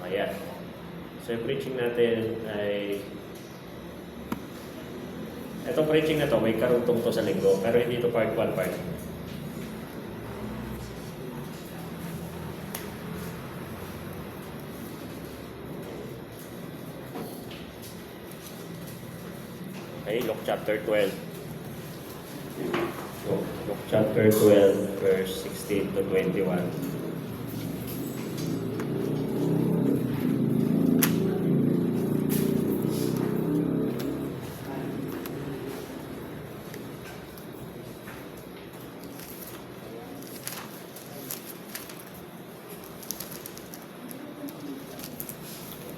Ayan. So yung preaching natin ay itong preaching na to, may karugtong to sa linggo, pero hindi to part 1, part 2. Okay, Luke chapter 12. Luke chapter 12, verse 16 to 21.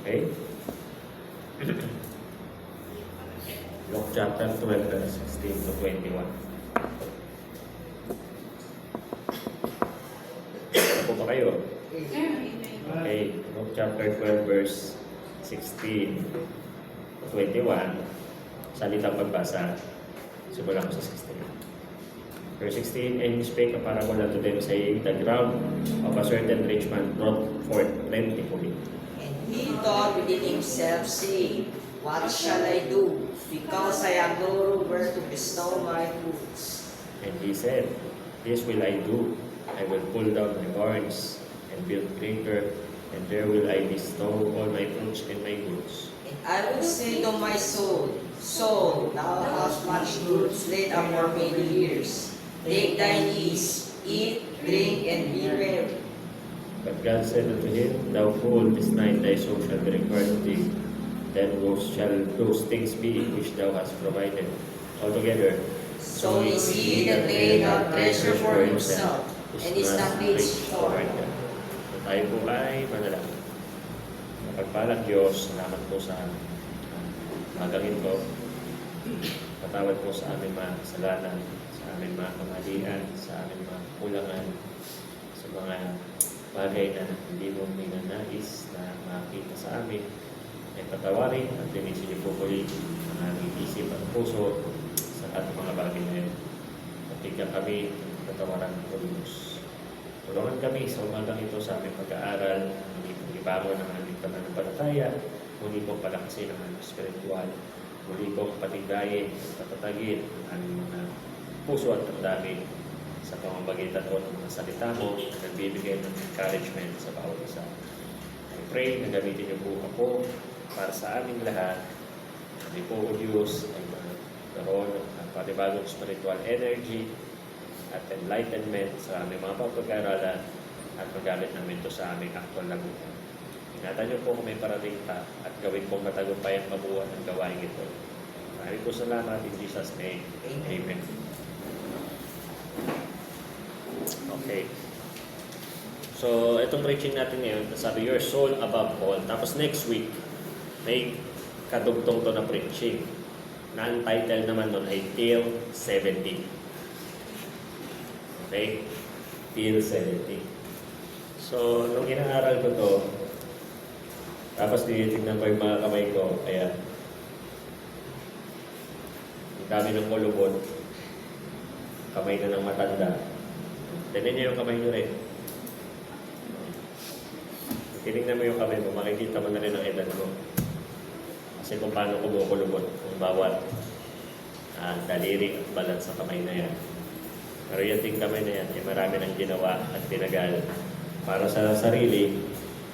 Okay? Luke chapter 12, verse 16 to 21. Ano po ba kayo? Okay, Luke chapter 12, verse 16 to 21. Salitang pagbasa. Simulan ko sa 16. Verse 16, and he spake a parable unto them, saying, the ground of a certain rich man brought forth plentifully. And he thought within himself, saying, what shall I do? Because I have no room where to bestow my goods. And he said, this will I do. I will pull down my barns and build greater, and there will I bestow all my fruits and my goods. And I will say to my soul, soul, thou hast much goods laid up for many years. Take thine ease, eat, drink, and be merry. But God said unto him, thou fool, this night thy soul shall be required of thee. Then shall those things be which thou hast provided. Altogether, So is he that laid up treasure for himself, and is not rich toward God. So tayo po ay manalangin. Mapagpalang Diyos, salamat po sa magang ito. Patawad po sa aming mga kasalanan, sa aming mga kamalian, sa aming mga kulangan, sa mga bagay na hindi mo minanais na makita sa amin. Ay patawarin at linisin niyo po muli ang aming isip at puso sa ating mga bagay na yun. At bigyan kami ng patawaran ng Diyos. Tulungan kami sa umagang ito sa aming pag-aaral, muli pong ibangon ang aming pananampalataya, muli pong palakasin ang aming spiritual, muli pong patigdayin at patatagin ang aming mga puso at damdamin sa pamamagitan o ng mga salita mo na nagbibigay ng encouragement sa bawat isa. I pray na gamitin niyo po ako para sa aming lahat. Kami po o Diyos ay magkaroon ng panibagong spiritual energy at enlightenment sa aming mga pagpag-aaralan at magamit namin ito sa aming actual na buhay. Ingatan niyo po kung may parating pa at gawin pong matagumpay ang mabuhat ng gawain ito. Maraming po salamat in Jesus' name. Amen. Okay. So, itong preaching natin ngayon, sabi, your soul above all. Tapos next week, may kadugtong to na preaching. Na ang title naman nun ay Till 70. Okay? Till 70. So, nung inaaral ko to, tapos tinitignan ko yung mga kamay ko, kaya ang dami ng kulubot, kamay na ng matanda. Tignan niyo yung kamay niyo rin. Tinignan mo yung kamay mo, makikita mo na rin ang edad mo. Kasi kung paano kumukulubot ang bawat daliri at balat sa kamay na yan. Pero yung ting kamay na yan, ay marami nang ginawa at tinagal para sa sarili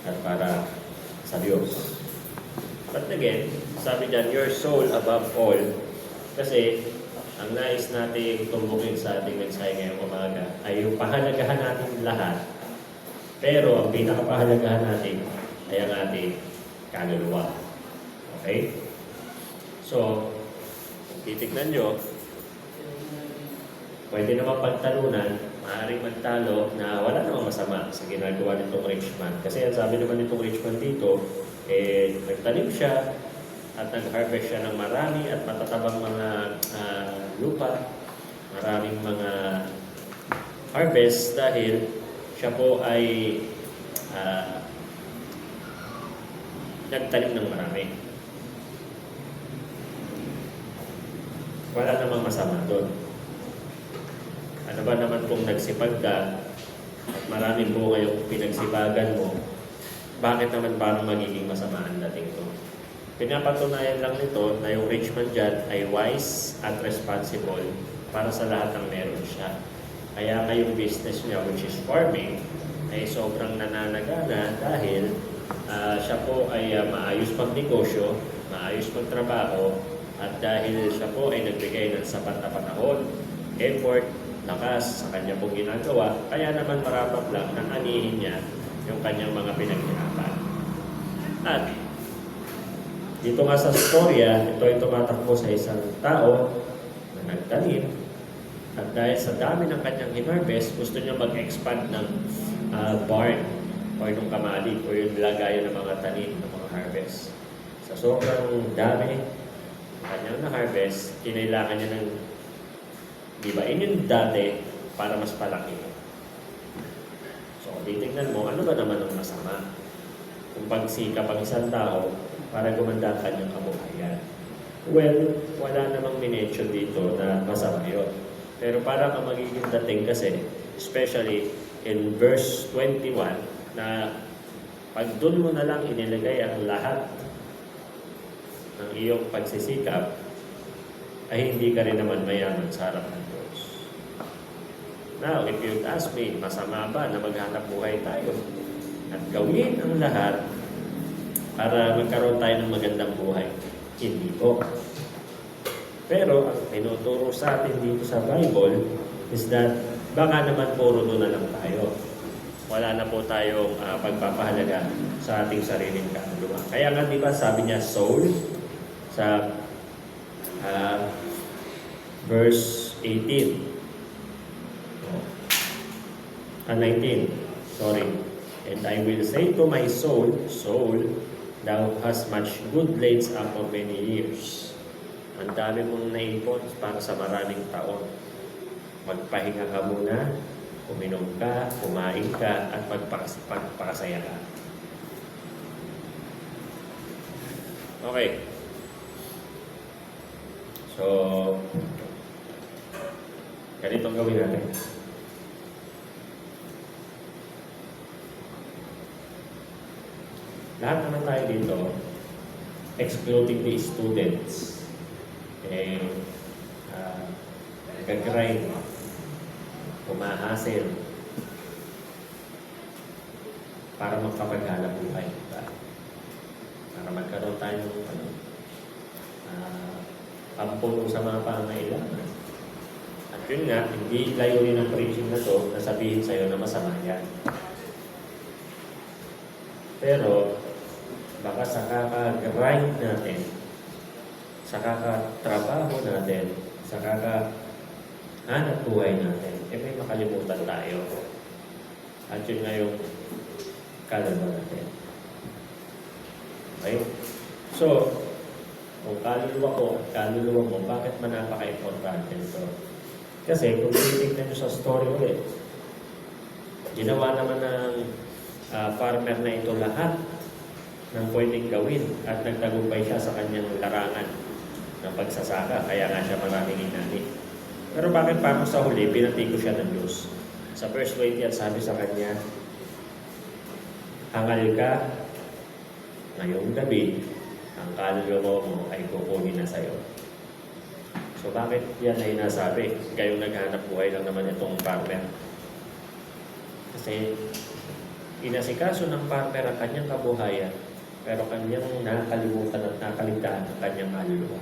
at para sa Diyos. But again, sabi dyan, your soul above all. Kasi ang nais nating tumbukin sa ating mensahe ngayong umaga ay yung pahalagahan natin lahat. Pero ang pinakapahalagahan natin ay ang ating kaluluwa. Okay? So, kung titignan nyo, pwede naman pagtalunan, maaaring magtalo na wala namang masama sa ginagawa nitong rich man. Kasi ang sabi naman nitong rich man dito, nagtanim siya at nag-harvest siya ng marami at matatabang mga lupa, maraming mga harvest dahil siya po ay nagtanim ng marami. Wala namang masama doon. Ano ba naman kung nagsipag ka at maraming bunga yung pinagsipagan mo, bakit naman parang magiging masama ang dating to? Pinapatunayan lang nito na yung rich man dyan ay wise at responsible para sa lahat ng meron siya. Kaya ngayong business niya, which is farming, ay sobrang nananagana dahil siya po ay maayos magnegosyo, maayos magtrabaho, at dahil siya po ay nagbigay ng sapat na panahon, effort, lakas sa kanya pong ginagawa, kaya naman marapat lang na anihin niya yung kanyang mga pinaghirapan. At dito nga sa storya, ito ay tumatakbo sa isang tao na nagtanim, at dahil sa dami ng kanyang hinarvest, gusto niya mag-expand ng barn o yung kamali o yung lagayan ng mga tanim ng mga harvest. Sa sobrang dami kanyang na-harvest, kinailangan niya ng ibain yung dati para mas palaki. So, titignan mo, ano ba naman ang masama? Kung pagsikap ang isang tao para gumanda ang kanyang kabuhayan. Well, wala namang minention dito na masama yun. Pero para ka magiging dating kasi, especially in verse 21, na pag doon mo na lang inilagay ang lahat ng iyong pagsisikap, ay hindi ka rin naman mayaman sa harap ng Diyos. Now, if you'd ask me, masama ba na maghanap buhay tayo at gawin ang lahat para magkaroon tayo ng magandang buhay? Hindi po. Pero, ang tinuturo sa atin dito sa Bible is that baka naman puro doon na lang tayo. Wala na po tayong pagpapahalaga sa ating sariling kaluluwa. Kaya nga, di ba, sabi niya, soul, sa verse 18. 19. Sorry. And I will say to my soul, soul, thou hast much good laid up for many years. Ang dami mong naipon para sa maraming taon. Magpahinga ka muna, uminom ka, kumain ka, at magpakasaya ka. Okay. So, ganitong gawin natin. Lahat naman tayo dito, excluding the students, nag-grind, humahasil, para magkapaghanap buhay. Para magkaroon tayo ng pampulong sa mga pangangailangan. At yun nga, hindi layunin ng preaching na to na sabihin sa'yo na masama yan. Pero, baka sa kaka-grind natin, sa kaka-trabaho natin, sa kaka-hanap buhay natin, may makalimutan tayo. At yun nga yung kaluluwa natin. Okay? So, kung kaluluwa ko at kaluluwa mo, bakit man napaka-importante ito? Kasi kung titignan nyo sa story ulit, ginawa naman ng farmer na ito lahat ng pwedeng gawin at nagtagumpay siya sa kanyang larangan ng pagsasaka, kaya nga siya maraming inani. Pero bakit parang sa huli, pinatigo siya ng Diyos? Sa verse 20 at sabi sa kanya, hangal ka ngayong gabi, ang kaluluwa mo ay kukunin na sa'yo. So bakit yan ay nasabi? Gayong naghanap buhay lang naman itong farmer. Kasi inasikaso ng farmer ang kanyang kabuhayan, pero kanyang nakalimutan at nakaligtaan ang kanyang kaluluwa.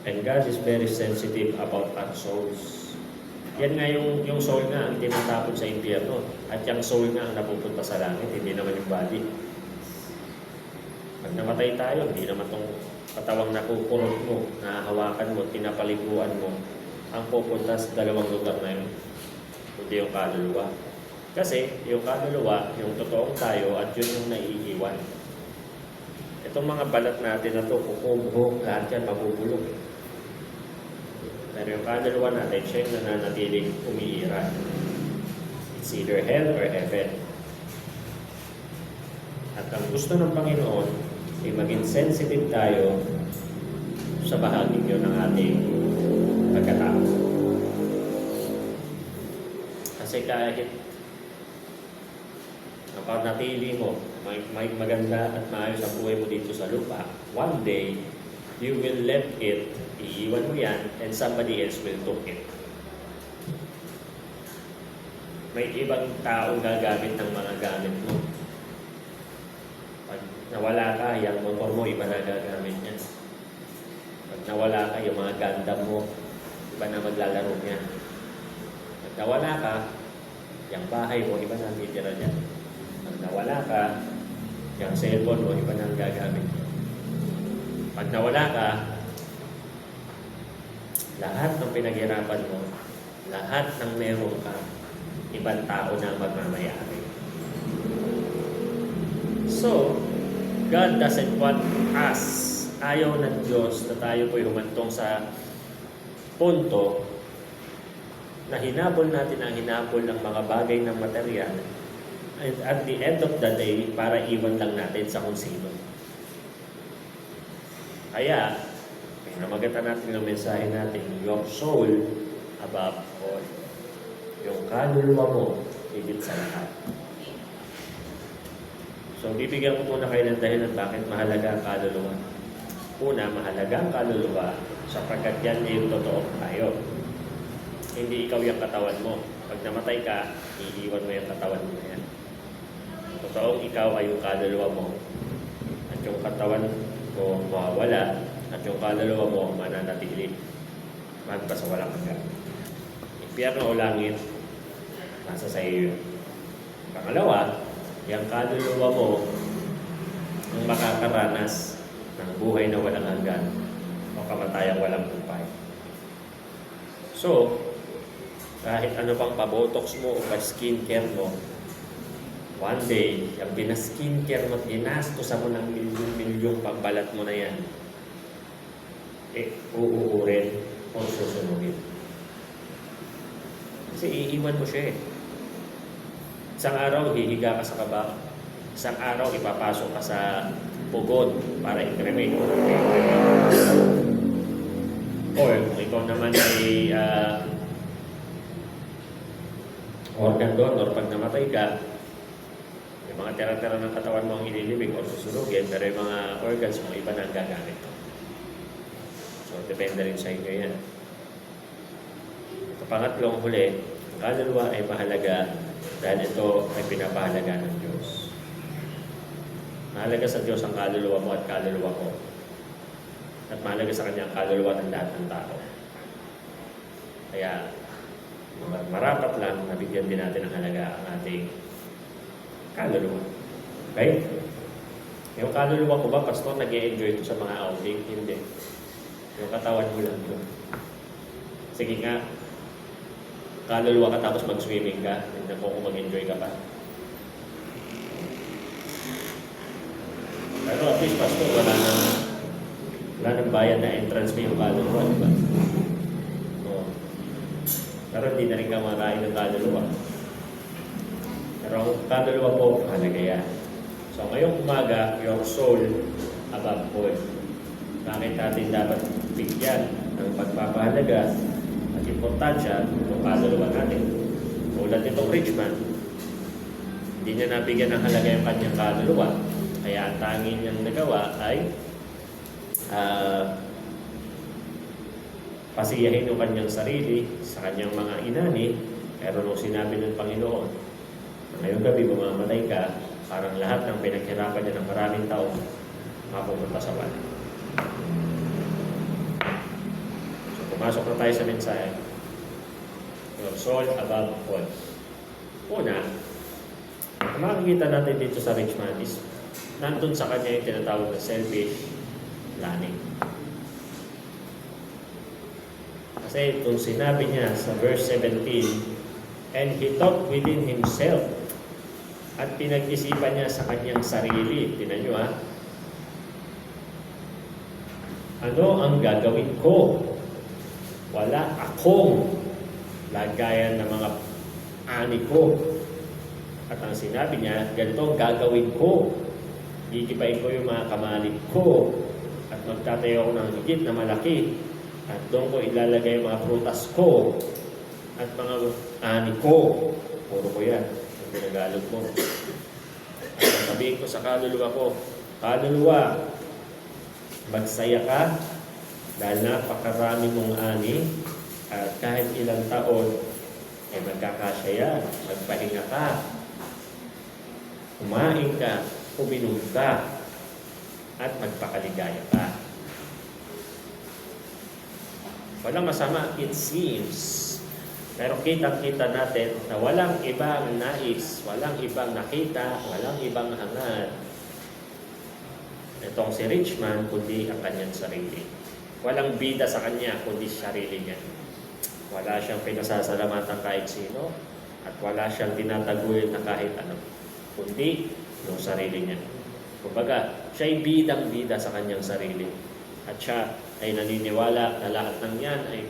And God is very sensitive about our souls. Yan nga yung soul nga ang tinatapon sa impyerno. At yung soul nga ang napupunta sa langit, hindi naman yung body. Pag namatay tayo, hindi naman itong katawang nakukurot mo, nahahawakan mo, tinapaliguan mo, ang pupunta sa dalawang lugar na yun. Hindi yung kaluluwa. Kasi yung kaluluwa, yung totoong tayo, at yun yung naiiwan. Itong mga balat natin na ito, kukubuhok, lahat yan mabubulog. Pero yung kaluluwa natin, siya yung nananatiling umiira. It's either hell or heaven. At ang gusto ng Panginoon, ay maging sensitive tayo sa bahaging yun ng ating pagkatao. Kasi kahit napanatili mo, may maganda at maayos ang buhay mo dito sa lupa, one day, you will let it, iiwan mo yan, and somebody else will took it. May ibang taong gagamit ng mga gamit mo. Pag nawala ka, yung motor mo, iba na gagamit niya. Pag nawala ka, yung mga ganda mo, iba na maglalaro niya. Pag nawala ka, yung bahay mo, iba na titira niya. Pag nawala ka, yung cellphone mo, iba na ang gagamit niya. Pag nawala ka, lahat ng pinaghirapan mo, lahat ng meron ka, ibang tao na magmamayari. So, God doesn't want us. Ayaw ng Diyos na tayo po'y humantong sa punto na hinabol natin ang hinabol ng mga bagay ng material, and at the end of the day, para iwan lang natin sa kung sino. Kaya, pinamagatan natin ng mensahe natin, your soul above all. Yung kaluluwa mo, higit sa lahat. So, bibigyan ko muna kayo ng dahilan bakit mahalaga ang kaluluwa. Una, mahalaga ang kaluluwa sapagkat yan ay yung totoo tayo. Hindi ikaw yung katawan mo. Pag namatay ka, iiwan mo yung katawan mo na yan. Totoong ikaw ay yung kaluluwa mo. At yung katawan mo mawawala. At yung kaluluwa mo mananatili. Magpa sa walang hanggan. Impyerno o langit, nasa sa iyo. Pangalawa, yung kaluluwa mo ang makakaranas ng buhay na walang hanggan o kamatayang walang upay. So, kahit ano pang pabotox mo o pa-skincare mo, one day, yung pina-skincare mo at ginastosan mo ng milyon-milyong pagbalat mo na yan, uuurin o susunugin. Kasi iiwan mo siya eh. Isang araw, hihiga ka sa kaba. Isang araw, ipapasok ka sa pugod para i-cremate. Or kung ikaw naman ay organ donor, pag namatay ka, yung mga tira-tira ng katawan mo ang ililibing o susunugin, pero yung mga organs mo, iba na ang gagamit mo. So, depende rin sa inyo yan. Ito, pangatlong huli, ang kaluluwa ay mahalaga dahil ito ay pinapahalaga ng Diyos. Mahalaga sa Diyos ang kaluluwa mo at kaluluwa ko. At mahalaga sa Kanya ang kaluluwa ng lahat ng tao. Kaya, marapat lang na bigyan din natin ng halaga ang ating kaluluwa. Okay? Yung kaluluwa ko ba, Pastor, nag-i-enjoy ito sa mga outing? Hindi. Yung katawan mo lang yun. Sige nga, kaluluwa ka tapos mag-swimming ka, hindi po kung mag-enjoy ka pa. Pero at least, Pastor, wala nang bayad na entrance fee yung kaluluwa, diba? Oo. Pero hindi na rin ka makain ng kaluluwa. Pero ang kaluluwa po, mahalaga yan. So ngayong umaga, your soul above all. Bakit natin dapat bigyan ng pagpapahalaga at importansya ng kaluluwa natin? Tulad nitong rich man, hindi niya nabigyan ng halaga yung kanyang kaluluwa. Kaya ang tanging niyang nagawa ay pasiyahin yung kanyang sarili sa kanyang mga inani. Pero nung sinabi ng Panginoon, ngayong gabi mamamatay ka, parang lahat ng pinaghirapan niya ng maraming taon mapupunta sa wala. So pumasok na tayo sa mensahe. Your soul above all. Una, makikita natin dito sa rich man is nandun sa kanya yung tinatawag na selfish planning. Kasi itong sinabi niya sa verse 17, and he thought within himself, at pinag-isipan niya sa kanyang sarili. Tingnan niyo ano ang gagawin ko? Wala akong lagayan ng mga ani ko. At ang sinabi niya, ganito ang gagawin ko. Iibayin ko yung mga kamalig ko at magtatayo ako ng higit na malaki at doon ko ilalagay yung mga prutas ko at mga ani ko. Puro ko yan. Ang pinagalog mo. sabihin ko sa kaluluwa ko, kaluluwa, magsaya ka dahil napakarami mong ani at kahit ilang taon, ay magkakasya yan. Magpahinga ka, kumain ka, uminom ka, at magpakaligaya ka. Walang masama, it seems. Pero kitang-kita natin na walang ibang nais, walang ibang nakita, walang ibang hangad. Itong si Richman, kundi ang kanyang sarili. Walang bida sa kanya, kundi sarili niya. Wala siyang pinasasalamatan kahit sino, at wala siyang tinataguyod na kahit ano, kundi yung sarili niya. Kumbaga, siya'y bidang-bida sa kanyang sarili. At siya ay naniniwala na lahat ng yan ay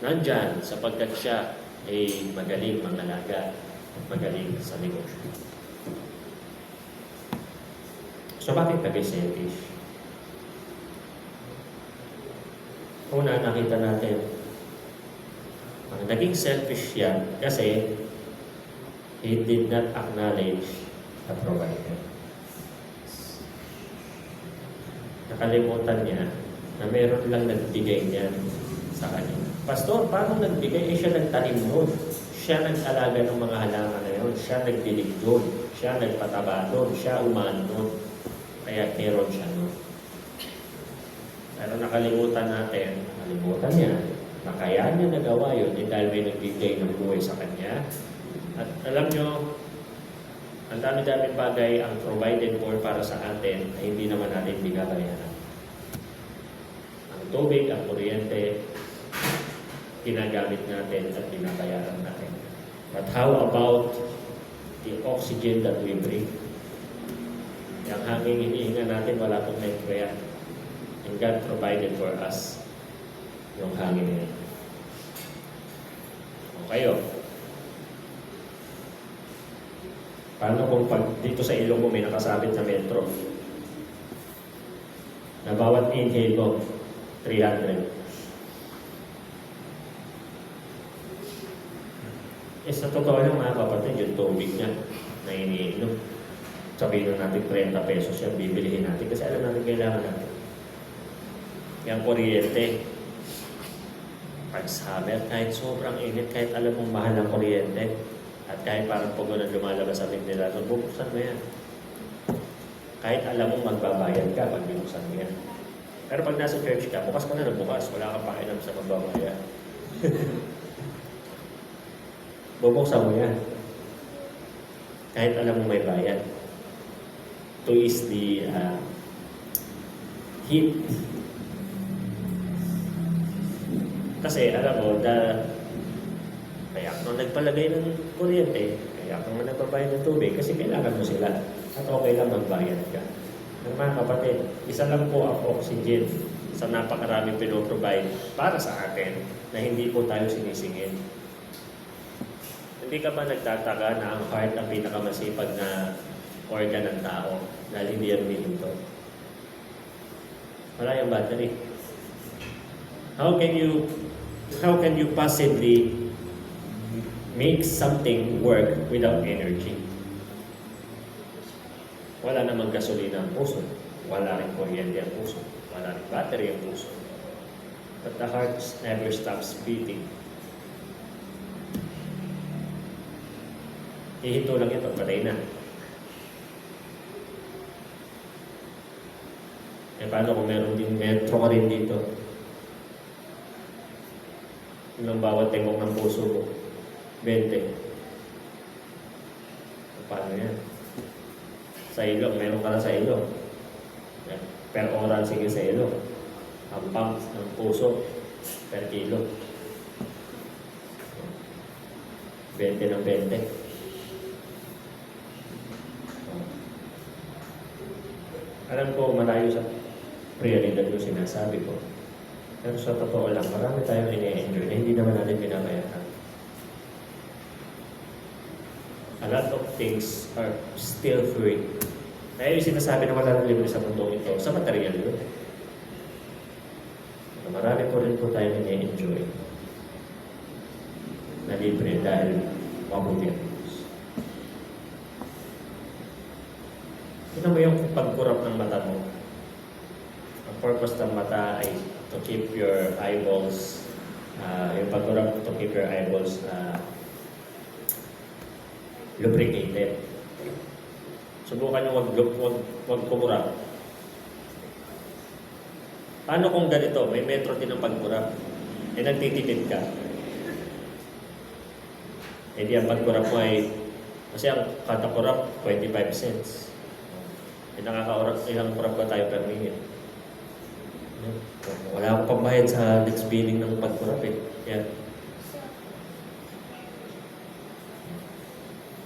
nandyan sapagkat siya ay magaling mangalaga at magaling sa negosyo. So bakit nag-selfish? Una, nakita natin, naging selfish yan kasi he did not acknowledge the provider. Nakalimutan niya na meron lang nagbigay niya sa kanya. Pastor, paano nagbigay? Siya nagtanim doon. Siya nag-alaga ng mga halaman na yun. Siya nagdilig doon. Siya nagpataba doon. Siya umaan doon. Kaya meron siya doon. Pero nakalimutan niya na kaya niya nagawa yun dahil may nagbigay ng buhay sa kanya. At alam nyo, ang dami-dami bagay ang provided for para sa atin ay hindi naman natin binabayaran. Ang tubig, ang kuryente, ginagamit natin at binabayaran natin. But how about the oxygen that we breathe? Yung hanging hinihinga natin, wala pong nitrogen. And God provided for us yung hangin niya. O kayo, paano kung pag dito sa ilong mo may nakasabit na metro? Na bawat inhale mo, 300. Sa totoo lang mga kapatid, yung tubig niya na iniinom. Sabihin natin 30 pesos yan, bibilihin natin kasi alam natin kailangan natin. Yung kuryente, pag summer, kahit sobrang init, kahit alam mong mahal ang kuryente, at kahit parang pugo na lumalabas sa ventilador, bubuksan mo yan. Kahit alam mong magbabayad ka pag binuksan mo yan. Pero pag nasa church ka, bukas ka na bukas, wala kang pakialam sa magbabayad. Bubuksan mo yan. Kahit alam mo may bayad. To is the heat. Kasi alam mo, kaya kung nagpalagay ng kuryente, kaya kung nagbabayad ng tubig, kasi kailangan mo sila. At okay lang magbayad ka. Ng mga kapatid, isa lang po ang oxygen sa napakaraming pinoprovide para sa atin na hindi po tayo sinisingil. Hindi ka ba nagtataka na ang heart ang pinakamasipag na organ ng tao dahil hindi yan humihinto? Wala yung battery. How can you possibly make something work without energy? Wala namang gasolina ang puso. Wala rin kuryente ang puso. Wala rin battery ang puso. But the heart never stops beating. Ihito lang ito, patay na. Eh paano kung meron din metro ka rin dito? Ilang bawat tengok ng puso mo? 20. Paano yan? Sa ilong, meron ka na sa ilong. Per oral, sige sa ilong. Ang pump ng puso, per kilo. 20 ng 20. Alam ko, malayo sa realidad yung sinasabi ko. Pero sa totoo lang, marami tayong ine-enjoy na hindi naman natin binabayaran. A lot of things are still free. Kaya yung sinasabi na wala ng libre sa mundo ito, sa material yun. Marami po rin po tayong ine-enjoy na libre dahil mabuti ang Diyos. Tignan mo yung pagkurap ng mata mo. Ang purpose ng mata ay to keep your eyeballs, yung pagkurap to keep your eyeballs lubricated. Subukan nyo wag kumurap. Paano kung ganito? May metro din ang pagkurap. Nagtitipid ka. Di ang pagkurap mo ay, kasi ang kada kurap, 25 cents. Ilang kurap ba tayo per minute? Wala akong pambayad sa next billing ng pagkurap Yan.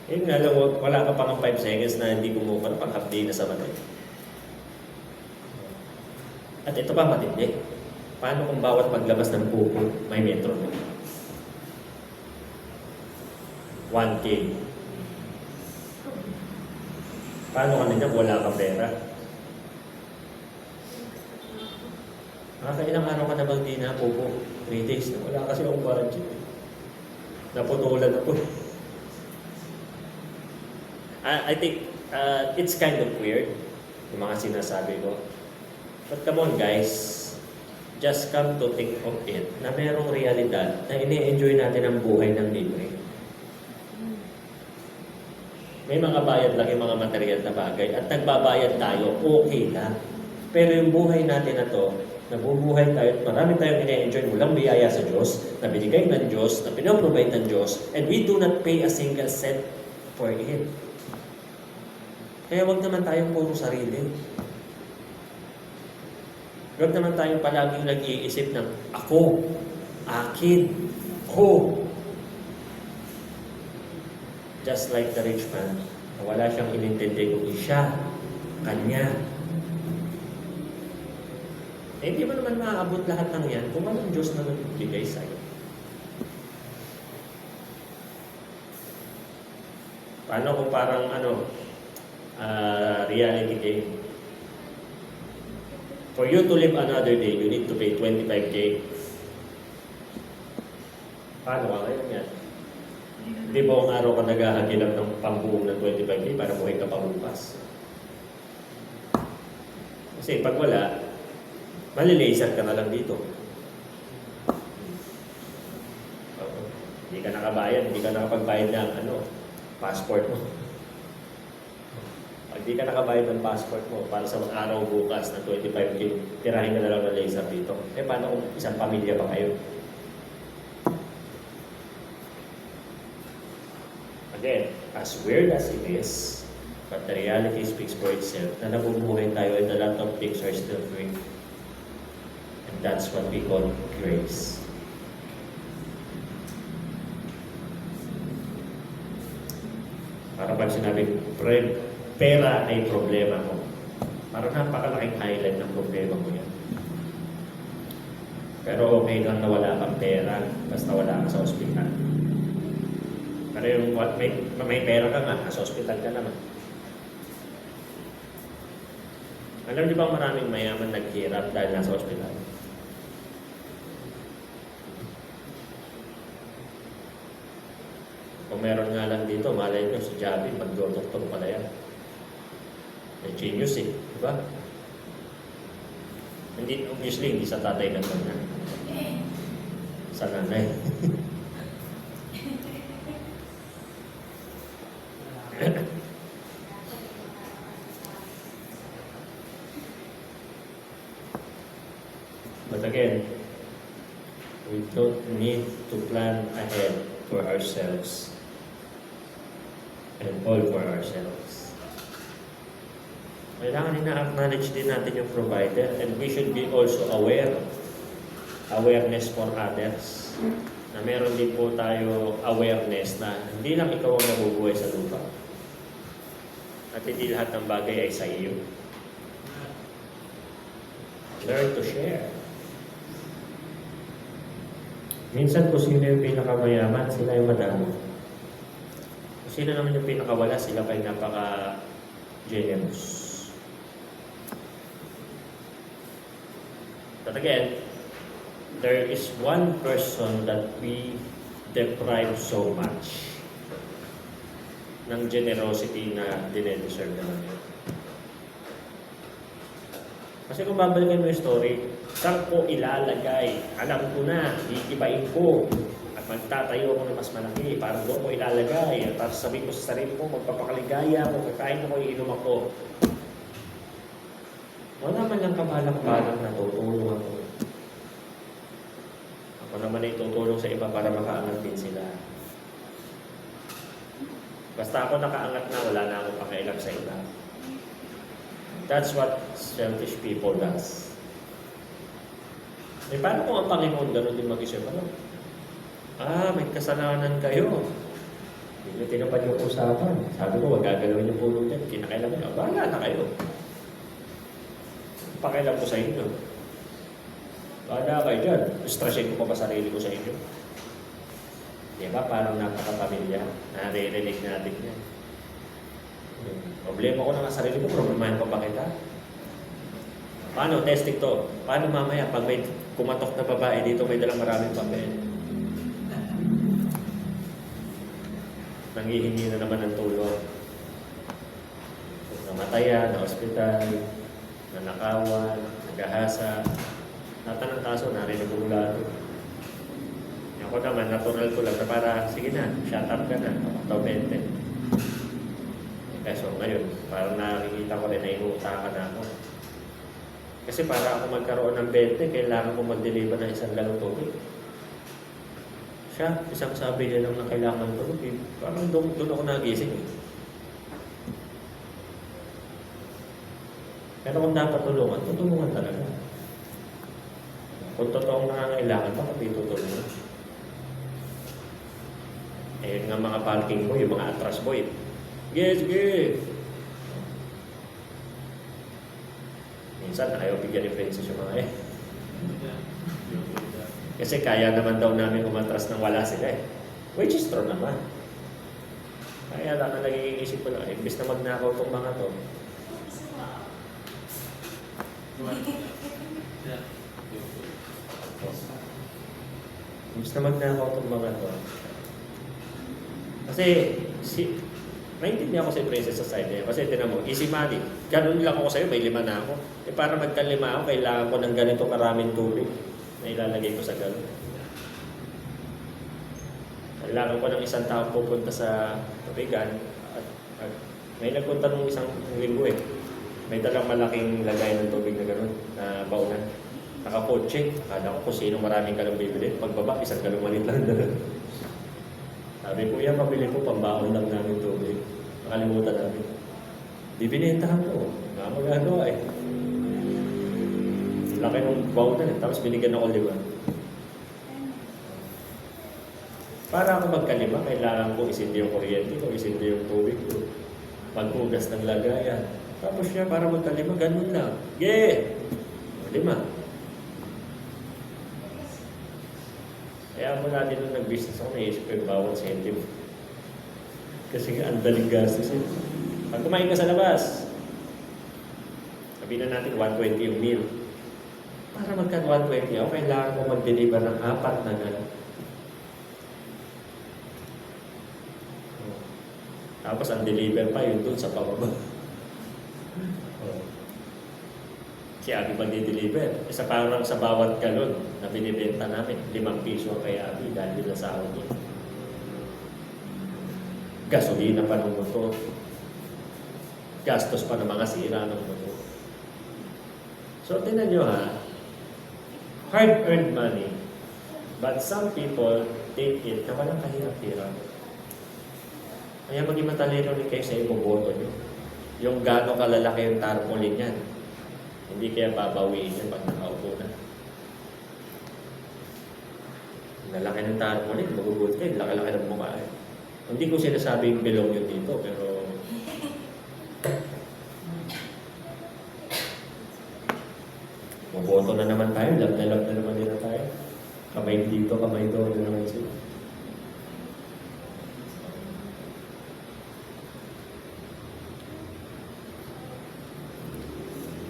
Nga lang, wala ka pang 5 seconds na hindi kumukurap, pang half day na sa mata. At ito pa matindi. Paano kung bawat paglabas ng pupo, may metro na? 1K. Paano kanina wala kang pera? Ilang araw ka na bang di na pupo? 3 days na. Wala kasi akong budget. Naputulan ako. I think it's kind of weird, yung mga sinasabi ko. But come on guys, just come to think of it na merong realidad na ini-enjoy natin ang buhay ng libre. May mga bayad lang yung mga material na bagay at nagbabayad tayo, okay lang. Pero yung buhay natin na to, nabubuhay tayo at marami tayong ini-enjoy mulang biyaya sa Diyos, na binigay ng Diyos, na pinoprovide ng Diyos, and we do not pay a single cent for it. Kaya wag naman tayong puro sarili. Huwag naman tayong palaging nag-iisip ng ako, akin, ko. Just like the rich man, na wala siyang inintindi kung siya, kanya. Hindi mo naman maaabot lahat ng yan kung walang Diyos na nagbibigay sa'yo. Paano kung parang reality game? For you to live another day, you need to pay 25K. Paano ka ngayon yan? Hindi ba ang araw ka naghahagilap ng pambuong ng 25K para buhay ka pa bukas? Kasi pag wala, malilaser ka na lang dito. Hindi ka nakabayad, hindi ka nakapagbayad ng passport mo. Pag di ka nakabayad ng passport mo para sa araw bukas na 25K, tirahin ka na lang ng laser dito. Paano kung isang pamilya pa kayo? Again, as weird as it is, but the reality speaks for itself, na nabubuhay tayo and a lot of things are still free. And that's what we call grace. Para pag sinabi, pera ay problema mo. Parang napakalaking highlight ng problema mo yan. Pero okay lang na wala kang pera, basta wala ka sa ospital. Pero yung may pera ka nga, nasa ospital ka naman. Alam niyo ba maraming mayaman naghirap dahil nasa ospital? Kung meron nga lang dito, malay nyo si Javi, mag-doktor pala yan. Genius di ba? Obviously, hindi sa tatay lang na. Sa nanay. But again, we don't need to plan ahead for ourselves and all for ourselves. Kailangan ina-acknowledge din natin yung provider, and we should be also awareness for others. Na meron din po tayo awareness na hindi lang ikaw ang nabubuhay sa lupa. At hindi lahat ng bagay ay sa iyo. Learn to share. Minsan kung sino yung pinakamayaman, sila yung madami. Kung sino naman yung pinakawala, sila pa yung napaka-generous. But again, there is one person that we deprive so much ng generosity na dinedeserve naman yun. Kasi kung babalikan mo yung story, saan ko ilalagay? Alam ko na, iibain ko. At magtatayo ako ng mas malaki para doon ko ilalagay. At tapos sabihin ko sa sarili ko, magpapakaligaya ako, kakain ako, iinom ako. Wala man lang kabalak-balak na tutulong ako. Ako naman ay tutulong sa iba para makaangat din sila. Basta ako nakaangat na, wala na akong pakialam sa iba. That's what selfish people does. Eh, paano kung ang Panginoon gano'n din mag-isip? Ano? May kasalanan kayo. Hindi nyo tinapad yung usapan. Sabi ko, wag gagalawin yung pulo dyan. Kinakailangan nyo. Bahala na kayo. Pakialam ko sa inyo. Bahala kayo dyan. Stressin ko pa ba sarili ko sa inyo? Di ba? Parang napaka-pamilya. Nare-relate natin yan. Problema ko na nga sarili ko, problemahin pa ba kita? Paano? Testing to. Paano mamaya pag may kumatok na babae dito, may dalang maraming papel? Nanghihingi na naman ng tulong. Namatayan, na ospital, nanakawan, nagahasa. Lahat ng kaso, narinig ko mula ito. Ako naman, natural ko lang na para, sige na, shut up ka na, ako 20. So ngayon, parang nakikita ko rin na inuutakan na ako. Kasi para ako magkaroon ng 20, kailangan ko mag-deliver ng isang galong tubig. Siya, isang sabi niya lang na kailangan ng tubig. Parang doon ako nagising. Pero kung dapat tulungan, tutulungan talaga. Kung totoong nangangailangan, bakit di tutulungan? Eh, nga mga parking mo, yung mga atras boy, yes, sige. Minsan, ayaw bigyan ni Princess yung mga Kasi kaya naman daw namin umatras nang wala sila eh. Which is true naman. Kaya lang ang nagiging isip ko lang, imbis na magnakaw itong mga to. Imbis na magnakaw itong mga to. Kasi, naintindihan ko si Princess sa side niya. Kasi tinan mo, easy money. Ganun lang ako sa'yo, may 5 na ako. Eh para magka-5 ako, kailangan ko ng ganito karaming tubig na ilalagay ko sa galon. Kailangan ko ng isang tao pupunta sa tubigan. At may nagpunta nung isang linggo eh. May dalang malaking lagay ng tubig na gano'n, na baunan. Nakakotse. Akala ko kung sino maraming galong bibili. Pagbaba, isang galong malit lang na. Sabi ko, yan, pabili ko, pambaon lang namin tubig. Nakalimutan namin. Bibinentahan ko. Nga magagawa eh. Laki ng baunan eh. Tapos binigyan ako 5. Para ako magkalima, kailangan ko isindi yung kuryente ko, isindi yung tubig ko. Paghugas ng lagayan. Tapos siya, para magkalima, ganun lang. Yeah! 5. Kaya mula din nung nag-business ako, naisip ko yung bawat centime. Kasi nga, ang daling gastos eh. Pag kumain ka sa labas, sabihin na natin 120 yung meal. Para magka-120 ako, kailangan ko mag-deliver ng 4 na gano'n. Tapos ang deliver pa yun doon sa pababa. Si Abby mag-deliver. Isa parang sa bawat galon na binibenta namin, 5 piso ang kay Abby dahil binasahod niya. Gasolina pa ng motor. Gastos pa ng mga sira ng motor. So, tinan nyo ha, hard-earned money, but some people take it na walang kahirap-hirap. Kaya maging matalino rin kayo sa iboboto nyo. Yung gaano kalalaki yung tarpaulin yan. Hindi kaya babawiin yan pag nakaupo na. Lalaki ng tarpaulin, magugulat kayo, laki-laki ng mukha eh. Hindi ko sinasabing belong yun dito, pero maboto na naman tayo, love na naman nila tayo. Kamay dito, kamay doon na naman sila.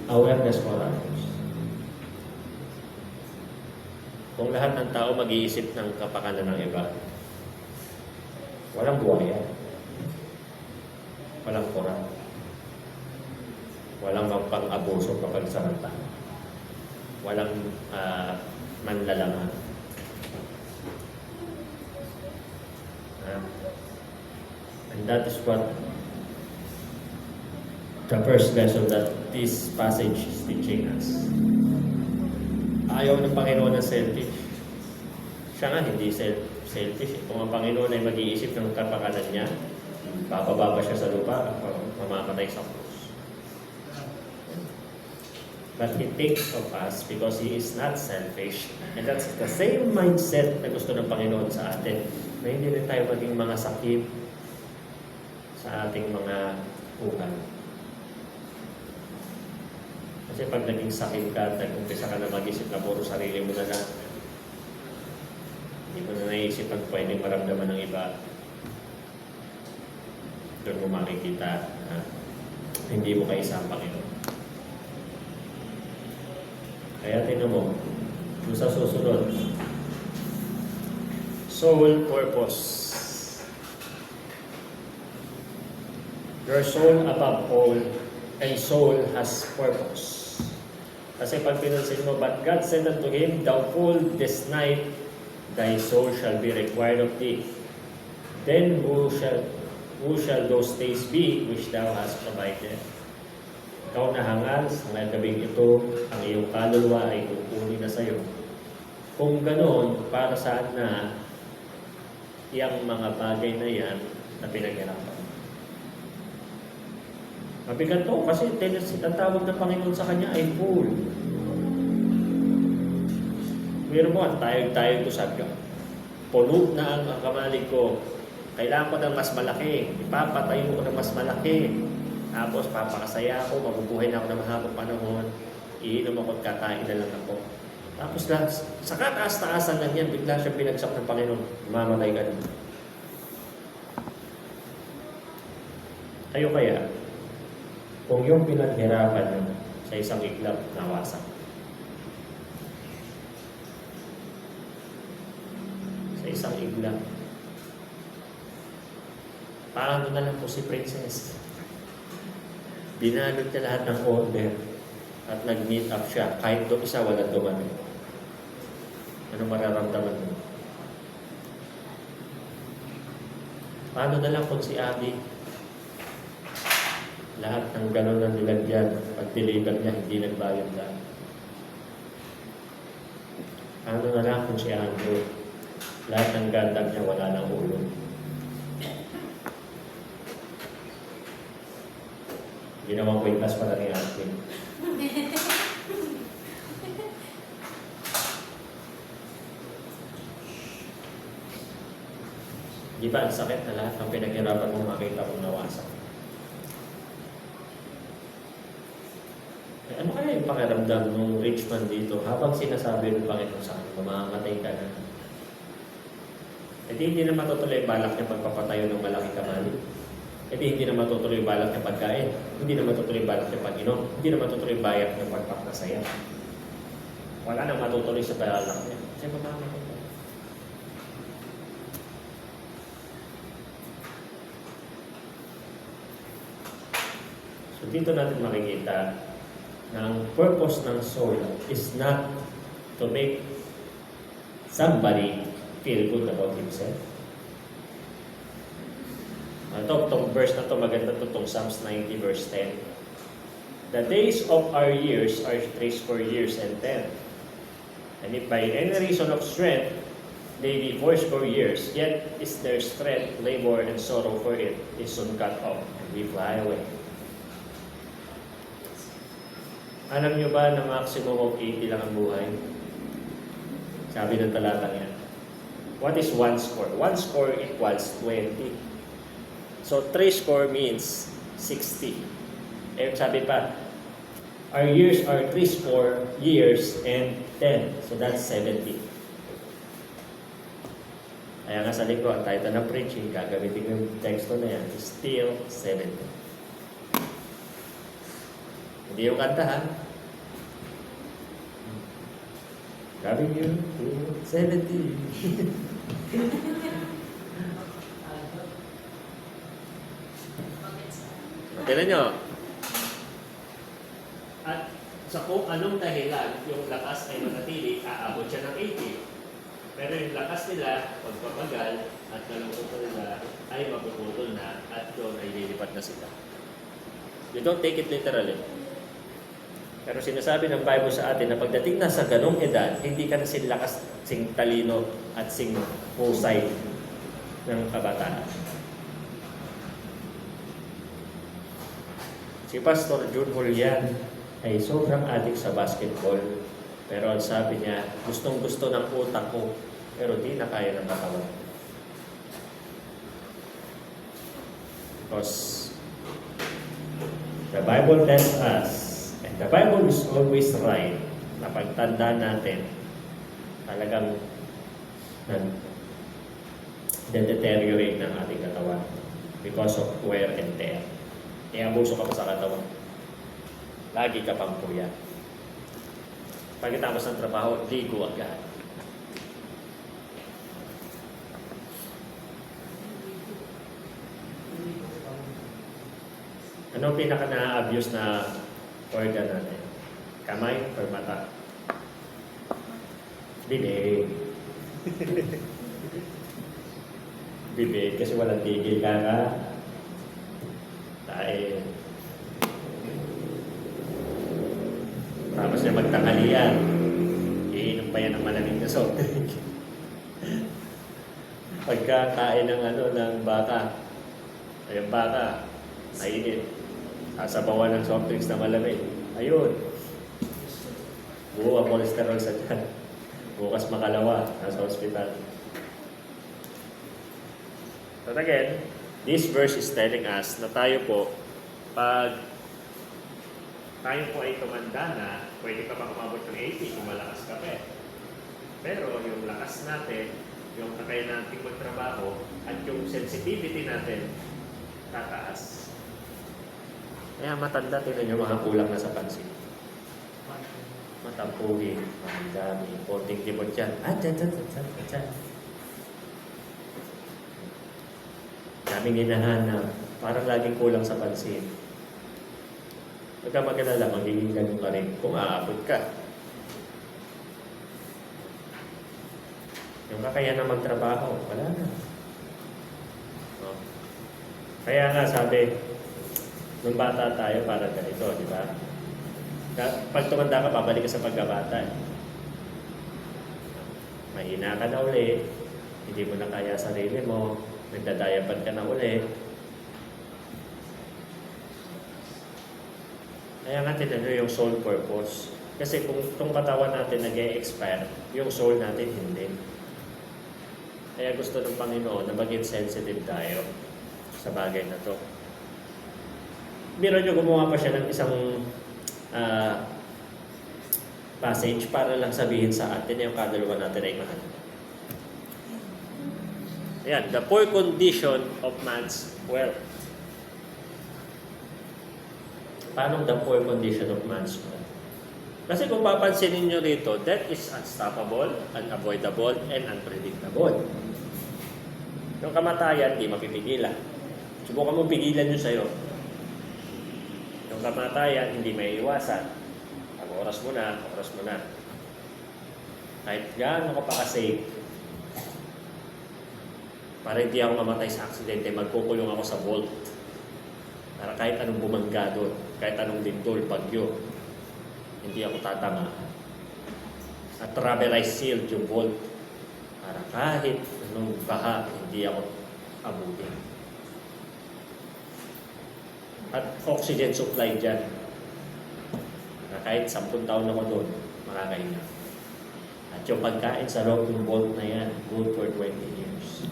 Awareness for others. Kung lahat ng tao mag-iisip ng kapakanan ng iba, walang buhaya. Walang korap. Walang pang-abuso kapag sa ranta. walang manlalaman. And that is what the first lesson that this passage is teaching us. Ayaw ng Panginoon ng selfish. Siya nga hindi selfish. Kung ang Panginoon ay mag-iisip ng kapakanan niya, bababa siya sa lupa, mamamatay sa krus. But He thinks of us because He is not selfish. And that's the same mindset na gusto ng Panginoon sa atin. Na hindi rin tayo maging mga sakit sa ating mga buhay. Kasi pag naging sakit ka at nag-umpisa ka na mag-isip na puro sarili mo na lang, hindi mo na naisip ang pwedeng maramdaman ng iba, doon mo makikita na hindi mo kaisa ang Panginoon. Kaya tinan mo, yung sa susunod, soul purpose. Your soul above all, and soul has purpose. Kasi pag pinansin mo, but God said unto him, thou fool, this night thy soul shall be required of thee. Then who shall those days be which thou hast provided? Ikaw na hangal sa gabing ito, ang iyong kaluluwa ay kukunin na sa iyo. Kung ganoon, para saan na iyang mga bagay na yan na pinaghirapan? Mabigat to kasi ang tawag ng Panginoon sa kanya ay fool. Pero mo, tayo ko sabi ko, puno na ang kamalig ko. Kailangan ko ng mas malaki. Ipapatayo ko ng mas malaki. Tapos papakasaya ako, mabubuhay na ako ng mahabang panahon. Iinom ako at kakain na lang ako. Tapos sa kataas-taasan lang yan, bigla siya binagsak ng Panginoon. Mamatay ka na. Kayo kaya, kung yung pinaghirapan nyo sa isang iglap, nawasak. Sa isang iglap. Paano na lang po si Princess? Binalot niya lahat ng order at nag-meet up siya. Kahit doon isa, walang dumami. Ano mararamdaman mo? Paano na lang kung si Abby? Lahat ng gano'n na nilagyan, pag-deliver niya, hindi nagbayad na. Paano na lang kung si Andrew? Lahat ng gandag niya, wala nang ulo. Ginawang kwintas pala ni Andrew. Di ba ang sakit na lahat ng pinaghirapan mong makita mong nawasak? Ano kaya yung pakiramdam ng rich man dito habang sinasabi ng Panginoon sa akin, mamamatay ka na? E di hindi na matutuloy balak niya pagpapatayo ng malaking kamali. E di hindi na matutuloy balak niya pagkain. Hindi na matutuloy balak niya pag-inom. Hindi na matutuloy balak niya pagpapasaya. Wala na matutuloy sa balak niya. Kasi mamamatay ka. So dito natin makikita na ang purpose ng soul is not to make somebody feel good about himself. Itong verse na to, maganda to, itong Psalms 90 verse 10. The days of our years are 3 years and 10. And if by any reason of strength they be 4 years, yet is their strength, labor, and sorrow for it is soon cut off, and we fly away. Alam nyo ba na maximum of 80 lang ang buhay? Sabi ng talata niya. What is 1 score? 1 score equals 20. So 3 score means 60. Eh sabi pa, our years are 3 score years and 10. So that's 70. Kaya nga sa likod, ang title ng preaching, gagamitin yung teksto na yan, is still 70. Hindi yung kanta, ha? Loving you to 70. Tignan nyo. At sa kung anong dahilan yung lakas ay manatili, aabot siya ng 80. Pero yung lakas nila, pagpapagal at kalungkot nila ay mapuputol na at doon ay lilipat na sila. You don't take it literally. Pero sinasabi ng Bible sa atin na pagdating na sa ganong edad, hindi ka na sing lakas, sing talino at sing husay ng kabataan. Si Pastor June Julian ay sobrang adik sa basketball. Pero ang sabi niya, gustong-gusto ng utak ko, pero di na kaya ng katawan. Because the Bible tells us, and the Bible is always right, na pagtanda natin, talagang nag-deteriorate ng ating katawan because of wear and tear. Kaya abuso ka pa sa katawan. Lagi ka pang puyat. Pagkatapos ng trabaho, ligo agad. Ano ang pinaka na-abuse na organ natin? Kamay or mata? Bibig. Bibig kasi walang tigil ka ka. Dahil tapos niya magtanghalian, iinom pa yan ng malamig na soft drink. Pagkakain ng ng baka, ayun baka, mainit. Sasabawan ng soft drinks na malamig. Ayun. Buo ang cholesterol sa tiyan. Bukas makalawa, nasa hospital. But again, this verse is telling us na tayo po, pag tayo po ay tumanda na, pwede ka pa kumabot ng 80 kung malakas ka pa. Pero yung lakas natin, yung kakayahan natin magtrabaho, at yung sensitivity natin, tataas. Kaya matanda, tinan nyo mga kulang na sa pansin. Matampuhin, ang dami, konting timot yan. Dyan. Daming hinahanap, parang laging kulang sa pansin. Huwag ka mag-alala, magiging ganun ka rin kung aabot ka. Yung kakayahan na magtrabaho, wala na. No? Kaya nga sabi, nung bata tayo, parang ganito, di ba? Pag tumanda ka, babalik ka sa pagkabata. Mahina ka na uli, hindi mo na kaya sarili mo, nagdadayapan ka na uli. Kaya nga tinanong yung soul purpose. Kasi kung itong katawan natin nag-e-expire, yung soul natin hindi. Kaya gusto ng Panginoon na maging sensitive tayo sa bagay na to. Biro nyo, gumawa pa siya ng isang passage para lang sabihin sa atin yung kadalawa natin ay mahal. Ayan, the poor condition of man's wealth. Paano the poor condition of man's wealth? Kasi kung papansinin nyo rito, death is unstoppable, unavoidable, and unpredictable. Yung kamatayan, di mapipigilan. Subukan mo pigilan nyo sa'yo. Yung kamatayan, hindi may iwasan. Pag oras mo na. Kahit gaano ka pa ka-safe, para hindi ako mamatay sa aksidente, magkukulong ako sa vault. Para kahit anong bumangga doon, kahit anong lindol, bagyo, hindi ako tatama. At rubberized sealed yung vault. Para kahit anong baha, hindi ako abutin. At oxygen supply dyan. Na kahit 10 taon ako doon, makakahinga. At yung pagkain sa loob ng vault na yan, good for 20 years.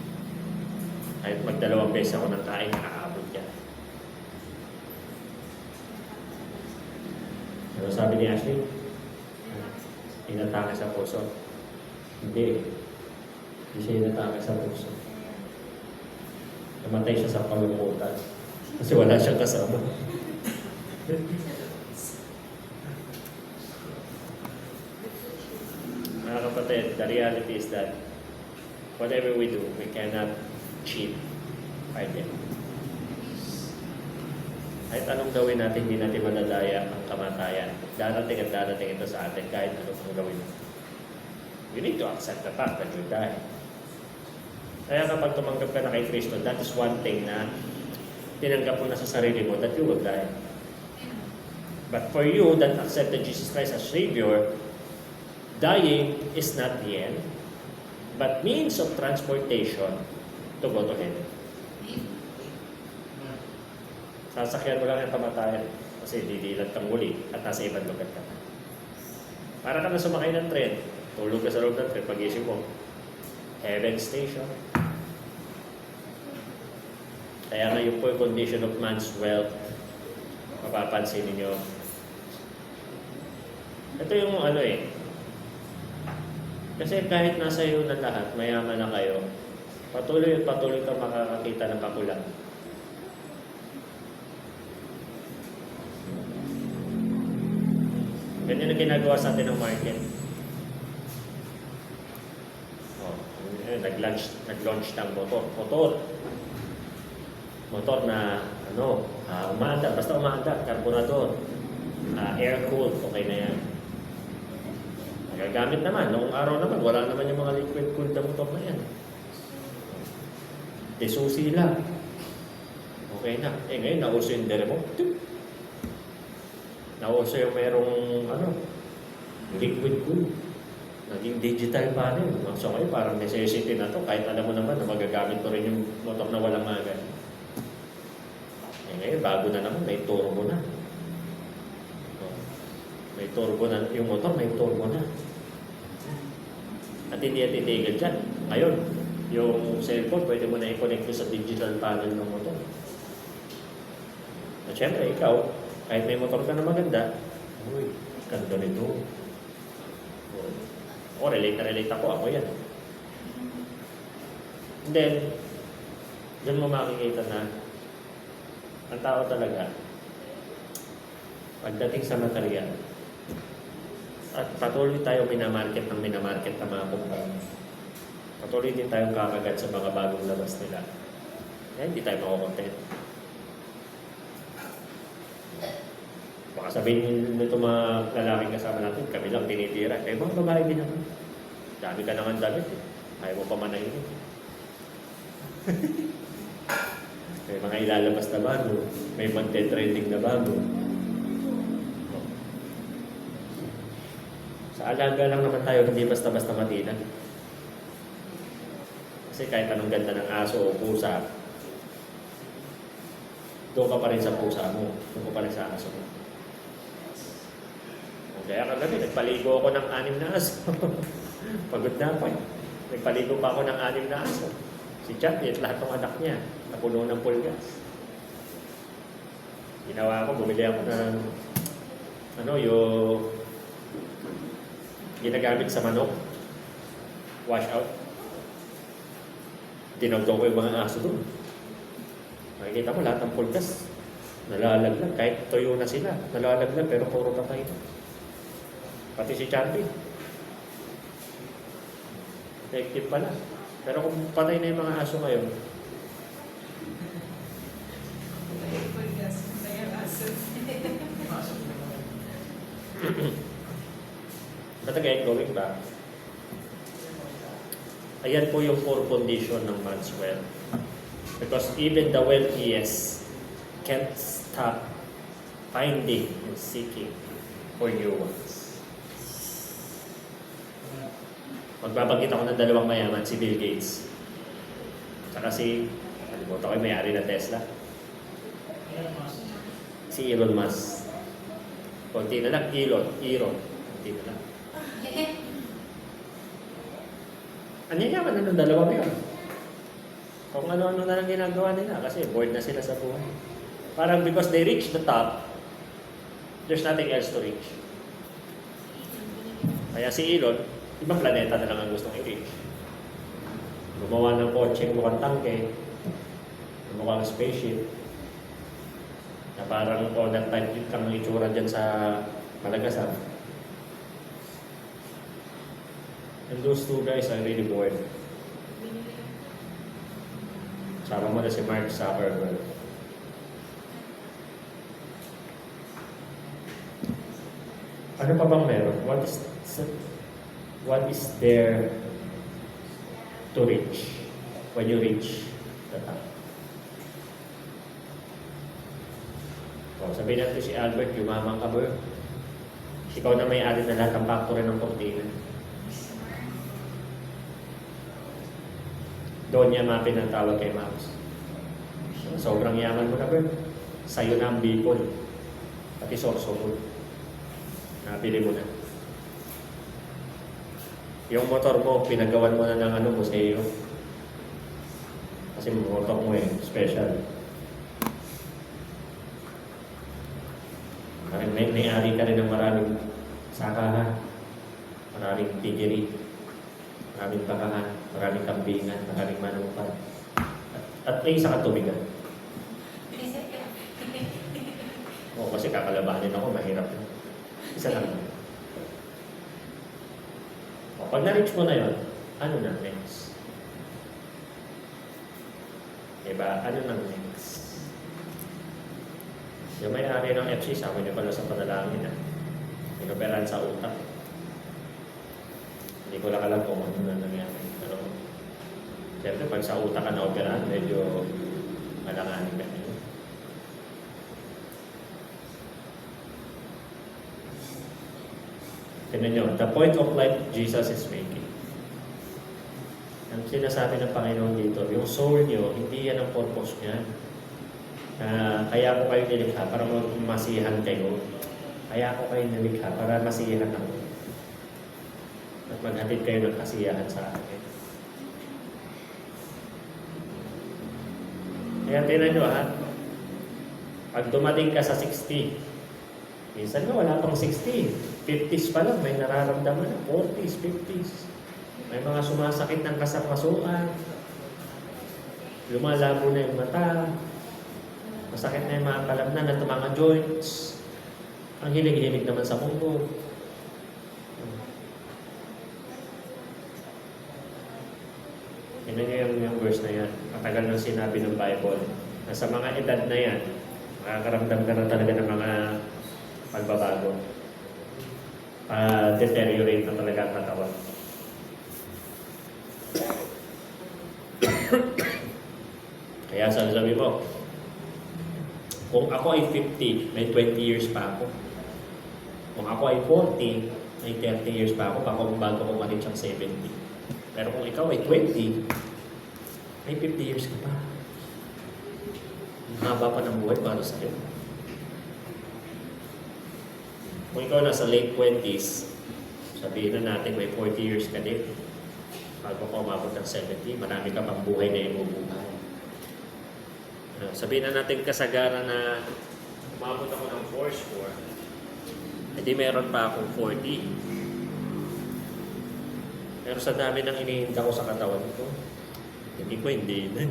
Kahit magdalawang beses ako ng kain, nakaabot yan. Pero sabi ni Ashley, inatake sa puso. Hindi siya inatake sa puso. Namatay siya sa kalungkutan. Kasi wala siyang kasama. Mga kapatid, the reality is that whatever we do, we cannot cheat by them. Kahit anong gawin natin, hindi natin madadaya ang kamatayan. Darating at darating ito sa atin kahit anong gawin natin. You need to accept the fact that you die. Kaya kapag tumanggap ka na kay Kristo, that is one thing na tinanggap mo na sa sarili mo that you will die. But for you that accepted Jesus Christ as Savior, dying is not the end, but means of transportation to go to heaven. Sasakyan mo lang ang kamatayan kasi didilat kang muli at nasa ibang lugar ka. Para ka na sumakay ng tren, tulog ka sa loob ng tren, pag-isip mo, heaven station. Kaya nga yung poor condition of man's wealth, mapapansin ninyo. Ito yung kasi kahit nasa iyo na lahat, mayaman na kayo, patuloy at patuloy kang makakakita ng kakulangan. Ganyan ang ginagawa sa atin ng market. Nag-launch ng motor na umaandar, basta umaandar, carburetor, air-cooled, okay na yan. Nagagamit naman, noong araw naman, wala naman yung mga liquid-cooled na motor na yan. Desusi lang. Okay na. Ngayon, nauso yung remote. Nauso yung merong, liquid-cooled. Naging digital panel. So ngayon, parang necessity na to. Kahit alam mo naman na magagamit mo rin yung motor na walang magan. Ngayon, bago na naman, may turbo na. May turbo na. Yung motor, may turbo na. At hindi at titigil dyan. Ngayon, yung cellphone, pwede mo na i-connect sa digital panel ng motor. At syempre, ikaw, kahit may motor ka na maganda, uy, ganda nito. O, relate ako yan. And then, dyan mo makikita na ang tao talaga, pagdating sa material, at patuloy tayo minamarket ng mga kumpanya. Patuloy din tayong kakagat sa mga bagong labas nila. Kaya hindi tayo makukontent. Baka sabihin nito mga lalaking kasama natin, kami lang tinitira. Mga babae din naman. Dami ka naman damit eh. Ayaw mo pa manahin. May mga ilalabas na bago. May magte-trending na bago. Sa alaga lang naman tayo, hindi basta-basta matila. Kasi kahit anong ganda ng aso o pusa, doon ka pa rin sa pusa mo. Doon ka pa rin sa aso mo. Kaya kagabi, nagpaligo ako ng 6 na aso. Pagod na ako eh. Nagpaligo pa ako ng 6 na aso. Si Chappie at lahat ng anak niya, napuno ng pulgas. Ginawa ko, bumili ako ng yung ginagamit sa manok. Wash out. Tinagdaw ko yung mga aso doon. Makikita mo lahat ng pulgas. Nalalaglag. Kahit tuyo na sila. Nalalaglag pero puro patay na. Pati si Chappie. Effective pala. Pero kung patay na yung mga aso ngayon, but again, going back, ayan po yung poor condition ng man's wealth. Because even the wealthiest can't stop finding and seeking for new ones. Magbabanggit ako ng 2 mayaman, si Bill Gates. Saka kalimutan ko yung may-ari ng Tesla. Si Elon Musk. Kunti na lang, Elon. Kunti na lang. Ang yayaman na ng 2 na yun. Kung ano-ano na lang ginagawa nila kasi bored na sila sa buhay. Parang because they reach the top, there's nothing else to reach. Kaya si Elon, ibang planeta na lang ang gustong i-reach. Gumawa ng kotse, mukhang tangke, mukhang spaceship, na parang that type kang itsura dyan sa Malagasan. And those 2 guys are really bored. Sama mo na si Mark Zuckerberg. Ano pa bang meron? What is there to reach when you reach the top? O, sabihin natin si Albert, yumaman ka ba? Ikaw na may-ari na lahat ng factory ng kortina. Doon niya mapinatawag kay Max. Sobrang yaman mo na, Bert. Sa'yo na ang Bicol. Pati Sorsogon. Napili mo na. Yung motor mo, pinagawan mo na ng ano mo sa iyo. Kasi motor mo special. May-ari ka rin ng maraming sakahan, maraming piggery, maraming bakahan, maraming kambingan, maraming manukan. At may isa ka tubigan. Oo, kasi kakalabanin ako, mahirap yun. Isa lang. O, pag na-reach mo na yun, ano na next? Diba? Ano na next? Yung may-ari ng FC, sabi niya pala sa panalangin na inoperahan sa utak. Hindi ko lang alam kung ano na nangyari. Pero, siyempre, pag sa utak ka na-operahan, medyo malanganin ka niyo. Tignan nyo, the point of life Jesus is making. Ang sinasabi ng Panginoon dito, yung soul nyo, hindi yan ang purpose niya. Kaya ko kayo nilikha para masihan kayo. Kaya ko kayo nilikha para masihan ako. At maghatid kayo ng kasiyahan sa akin. Kaya tinan nyo ha, pag dumating ka sa 60, minsan nga wala pang 60, 50s pa lang, may nararamdaman na, 40s, 50s. May mga sumasakit ng kasapasuan, lumalabo na yung mata, masakit na yung mga kalamnan at mga joints. Ang hilig-hilig naman sa mundo. Yan yung verse na yan. Matagal nang sinabi ng Bible na sa mga edad na yan, makakaramdam ka na talaga ng mga pagbabago. Deteriorate na talaga ang katawan. Kaya sabi mo, kung ako ay 50, may 20 years pa ako. Kung ako ay 40, may 30 years pa ako bago ko ma-reach ang 70. Pero kung ikaw ay 20, may 50 years ka pa. Ang haba pa ng buhay para sa'yo. Kung ikaw nasa late 20s, sabihin na natin may 40 years ka din. Bago ka umabot ng 70, marami ka pang buhay na imubuhay. Sabihin na natin kasagaran na umabot ako ng 4 edi meron pa akong 40. Pero sa dami ng inihinda ko sa katawan ko, hindi na.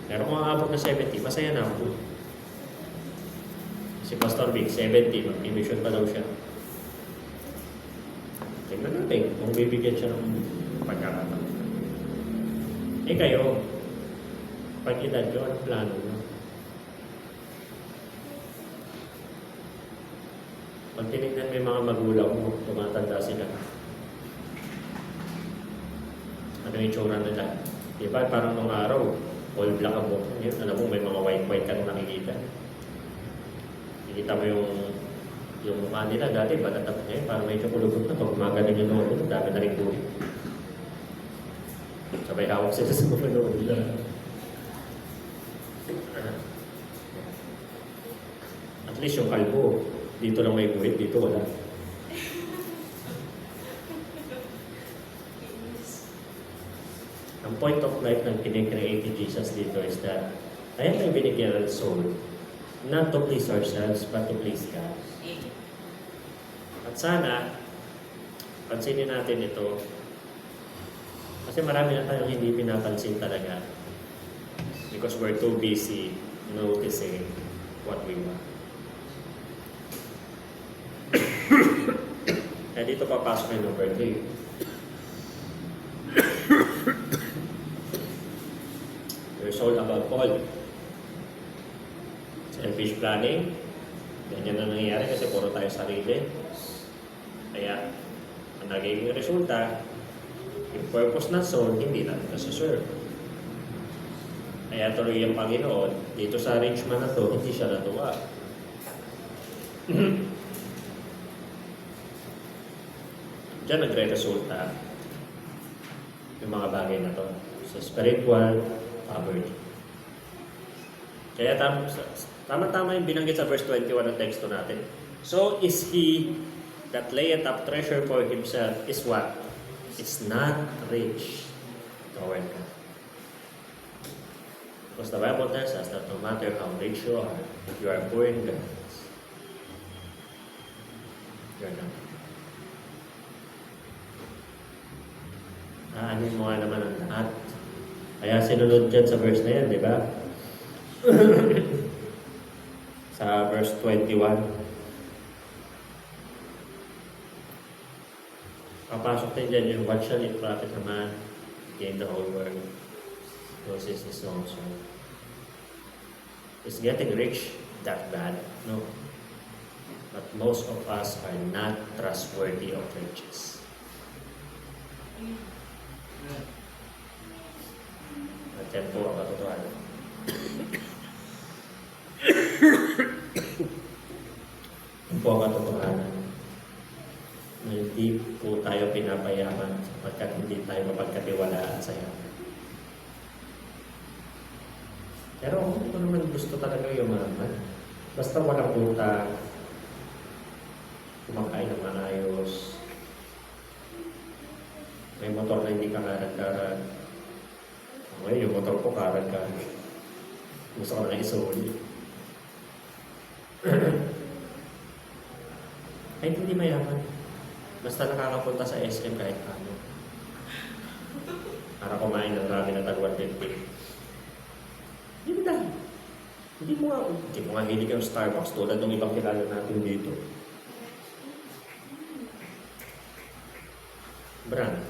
Pero kung umabot na 70, masaya na ako. Si Pastor Vic, 70, mag-emission pa daw siya. Tingnan natin kung bibigyan siya ng pagkakataon. Eh kayo, pag edad nyo, anong plano nyo? Pag tinignan mo yung mga magulang mo, tumatanda sila. Ano yung tsura nila? Diba, parang nung araw, all black ang buhok. Alam mo, may mga white ka nung nakikita. Nakikita mo yung mukha nila dati, batatap ngayon, parang medyo kulugot na. Pag magaling yung noon, dami na rin buhay. Sabay hawak sila sa mga noon nila. At least yung kalbo, dito lang may buhit, dito wala. Ang point of life ng kinikreate ni Jesus dito is that tayo may binigyan ng soul, not to please ourselves, but to please God. At sana, pansinin natin ito, kasi marami na tayong hindi pinapansin talaga because we're too busy noticing what we want. Kaya dito papasok yung number 3. Your soul above all. Sa selfish planning. Ganyan na nangyayari kasi puro tayo sarili. Kaya, ang naging resulta, yung purpose ng soul, hindi natin nasa-serve. Kaya tuloy yung Panginoon, dito sa arrangement na to, hindi siya natuwa. Diyan nagre-resulta yung mga bagay na to sa spiritual poverty. Kaya tama-tama yung binanggit sa verse 21 ng teksto natin. So is he that layeth up treasure for himself is what? Is not rich toward God. Because the Bible tells us that no matter how rich you are, if you are poor in God, you're not. Aanin mo nga naman ang lahat. Kaya sinunod dyan sa verse na yan, di ba? Sa verse 21. Papasok din dyan yung what shall it profit a man gain the whole world, loses his own soul. Is getting rich that bad? No. But most of us are not trustworthy of riches. At yan po ang katotohanan. Yan po ang katotohanan. Na hindi po tayo pinapayaman sapagkat hindi tayo mapagkatiwalaan sa yaman. Pero kung ano naman gusto talaga yumaman, basta walang utang, kumakain ng maayos, may motor na hindi ka karag-karag. Ngayon, yung motor ko karag-karag. Gusto ko na isuli. Ay, hindi mayaman. Basta nakakapunta sa SM kahit paano. Para kumain ng rami na tag 150. Hindi dahil. Hindi mo nga hilig yung Starbucks tulad ng ibang kilala natin dito. Brand.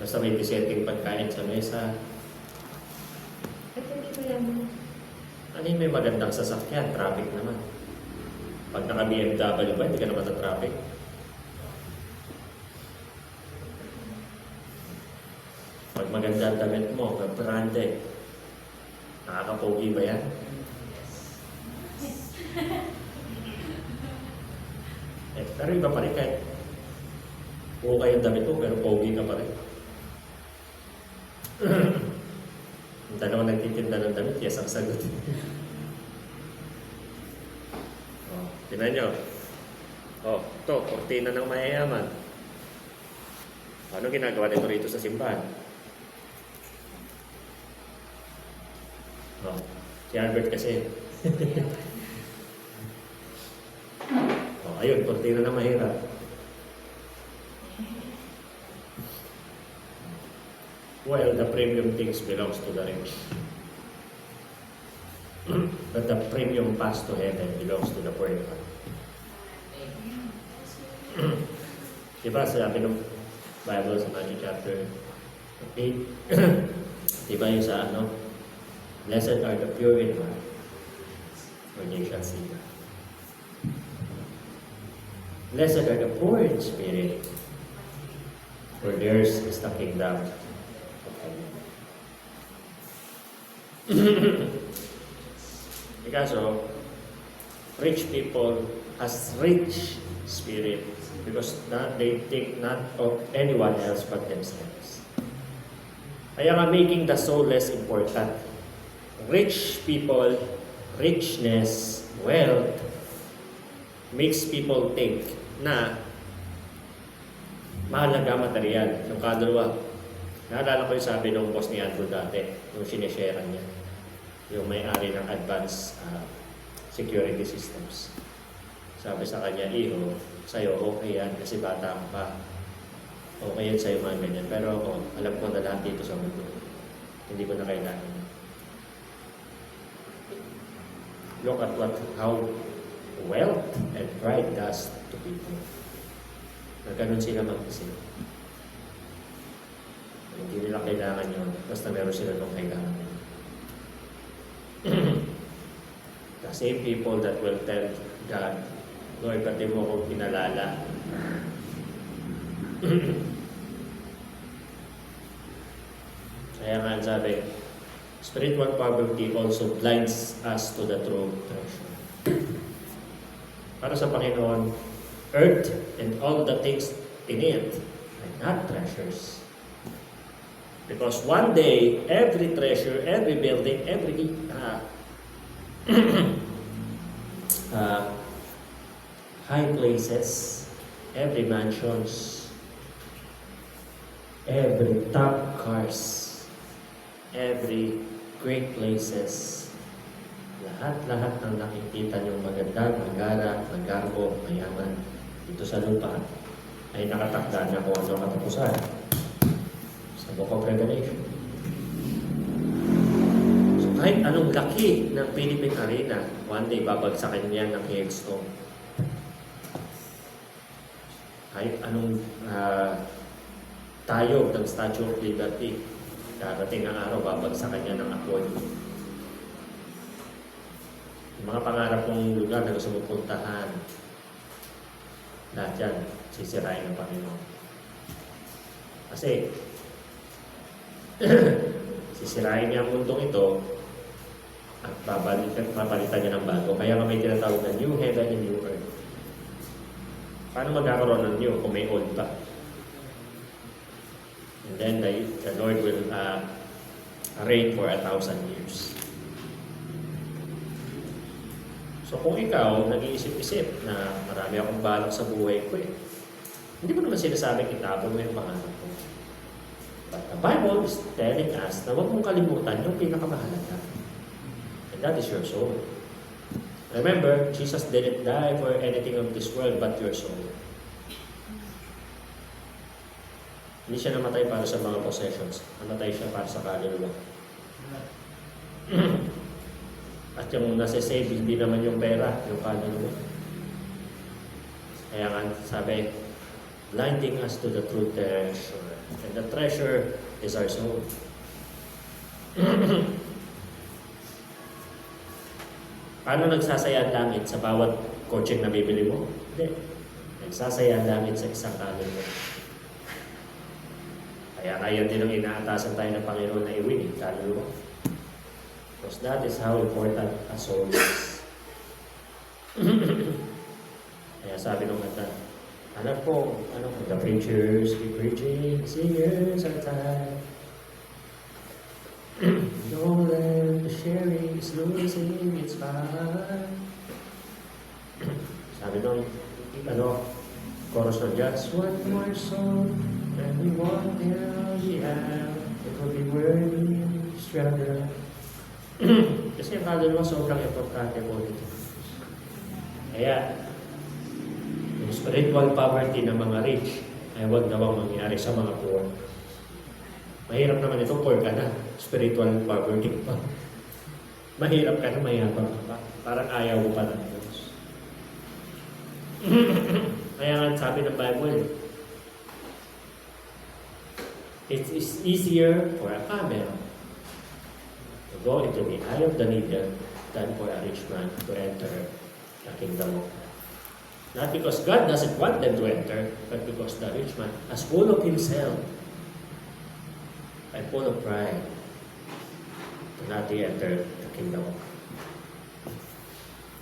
Basta may disenteng pagkain sa mesa. Ano yung may magandang sasakyan? Traffic naman. Pag naka-BMW ba, hindi ka naman sa traffic. Pag maganda ang damit mo, branded, nakakapogi ba yan? Pero iba pa rin kahit okay yung damit mo, pero pogi ka pa rin. Yung dalawa nagtitinda ng damit, yes ang sagot. Tingnan nyo. Ito, kortina ng mayayaman. Ano ginagawa nito rito sa simbahan? Si Albert kasi. Ayun, kortina ng mahirap. Well, the premium things belongs to the rich. But the premium path to heaven belongs to the poor in heart. Diba sabi ng Bible sa Matthew chapter 8? Diba yung sa ano? Blessed are the pure in heart, for they shall see God. Blessed are the poor in spirit, for theirs is the kingdom of heaven. Because rich people has rich spirit because they think not of anyone else but themselves. Kaya nga making the soul less important. Rich people, richness, wealth, makes people think na mahalaga material, yung kaluluwa. Naalala ko yung sabi ng boss ni Andrew dati, yung sinishare niya. Yung may-ari ng advanced security systems. Sabi sa kanya, Iho, sa'yo okay yan kasi bata ka pa. Okay yan sa'yo mga ganyan. Pero ako, alam ko na lahat dito sa mundo. Hindi ko na kailangan. Look at how wealth and pride does to people. Na ganun sila mag-isip. Hindi nila kailangan yun, basta meron sila nung kailangan. The same people that will tell God, Lord, pati mo akong pinalala. Kaya nga sabi, spiritual poverty also blinds us to the true treasure. Para sa Panginoon, earth and all the things in it are not treasures. Because one day, every treasure, every building, every high places, every mansions, every top cars, every great places, lahat-lahat ng nakikita niyong maganda, magara, magarbo, mayaman dito sa lupa ay nakatakda na kung ano katapusan sa Book of Revelation. So kahit anong laki ng Philippine Arena, one day babagsakin niya ng hailstone. Kahit anong tayo ng Statue of Liberty, darating ang araw, babagsakan niya ng apoy. Yung mga pangarap kong lugar na gusto mong puntahan, lahat yan, sisirain ng Panginoon. Kasi, sisirain niya ang mundong ito at papalitan niya ng bago. Kaya nga may tinatawag na new heaven and new earth. Paano magkakaroon ng new kung may old pa? And then the Lord will reign for 1,000 years. So kung ikaw nag-iisip-isip na marami akong balak sa buhay ko hindi mo naman sinasabing itapon mo yung pangarap ko. But the Bible is telling us na huwag mong kalimutan yung pinakamahalaga. And that is your soul. Remember, Jesus didn't die for anything of this world but your soul. Hindi siya namatay para sa mga possessions. Namatay siya para sa kaluluwa. At yung nasa-save, hindi naman yung pera, yung kaluluwa. Kaya nga, sabi, blinding us to the true treasure. And the treasure is our soul. Paano nagsasaya ang langit sa bawat coaching na bibili mo? Hindi. Nagsasaya ang langit sa isang kaluluwa. Kaya din ang inaatasan tayo ng Panginoon na i-win, kaluluwa. Because that is how important a soul is. Kaya sabi nung kanta, anak po, the preachers be preaching, singers are tired. Don't let the sharing is losing its fire. Sabi nung, chorus ng just one more song, and we want the air, it will be worthy struggle. Kasi yung kaluluwa sobrang importante po dito. Kaya, yung spiritual poverty ng mga rich ay huwag nawang mangyari sa mga poor. Mahirap naman ito, poor ka na. Spiritual poverty pa. Mahirap ka na, mayabang ka pa. Parang ayaw mo pa ng Diyos. Kaya nga sabi ng Bible, it is easier for a camel to go into the eye of the needle than for a rich man to enter the kingdom of God. Not because God doesn't want them to enter, but because the rich man is full of himself and full of pride to not enter the kingdom of God.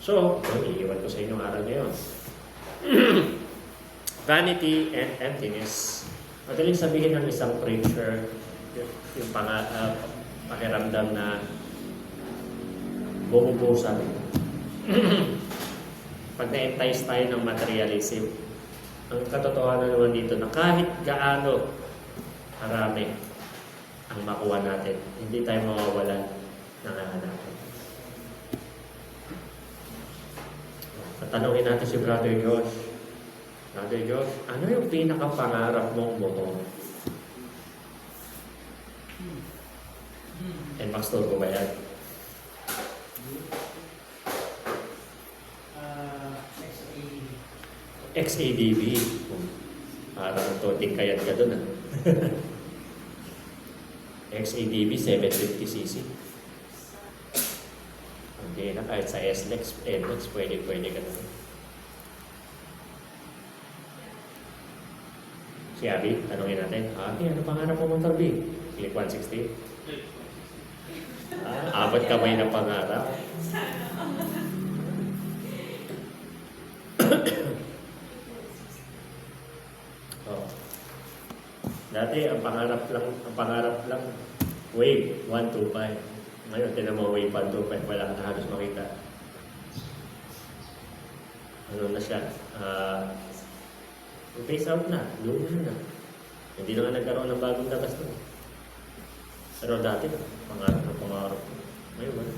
So, iiwan ko sa inyong aral ngayon. Vanity and emptiness. Madaling sabihin ng isang preacher, yung pakiramdam na bumubusan. Pag na-entice tayo ng materialism, ang katotohanan naman dito na kahit gaano marami ang makuha natin, hindi tayo mawawalan ng hahanapan. Tatanungin natin si Brother Josh. Brother Josh, ano yung pinakapangarap mong motor? And Maxtor ko ba yan? XADV. Parang toting kayat ka dun, ah. XADV 750cc. Hindi na, kahit sa SLEX, NLEX, pwede ka na. Si Abby, tanongin natin, Abby, ano pangarap mo motor, B? Click 160? Apat kamay na pangarap. Oh. Dati, ang pangarap lang, wave 125. Ngayon, tinan mo, wave 125, wala ka na halos makita. Ano na siya? Phase out na, luma na. Hindi na nga nagkaroon ng bagong labas to. Pero dati, pangarap. Ngayon, wala.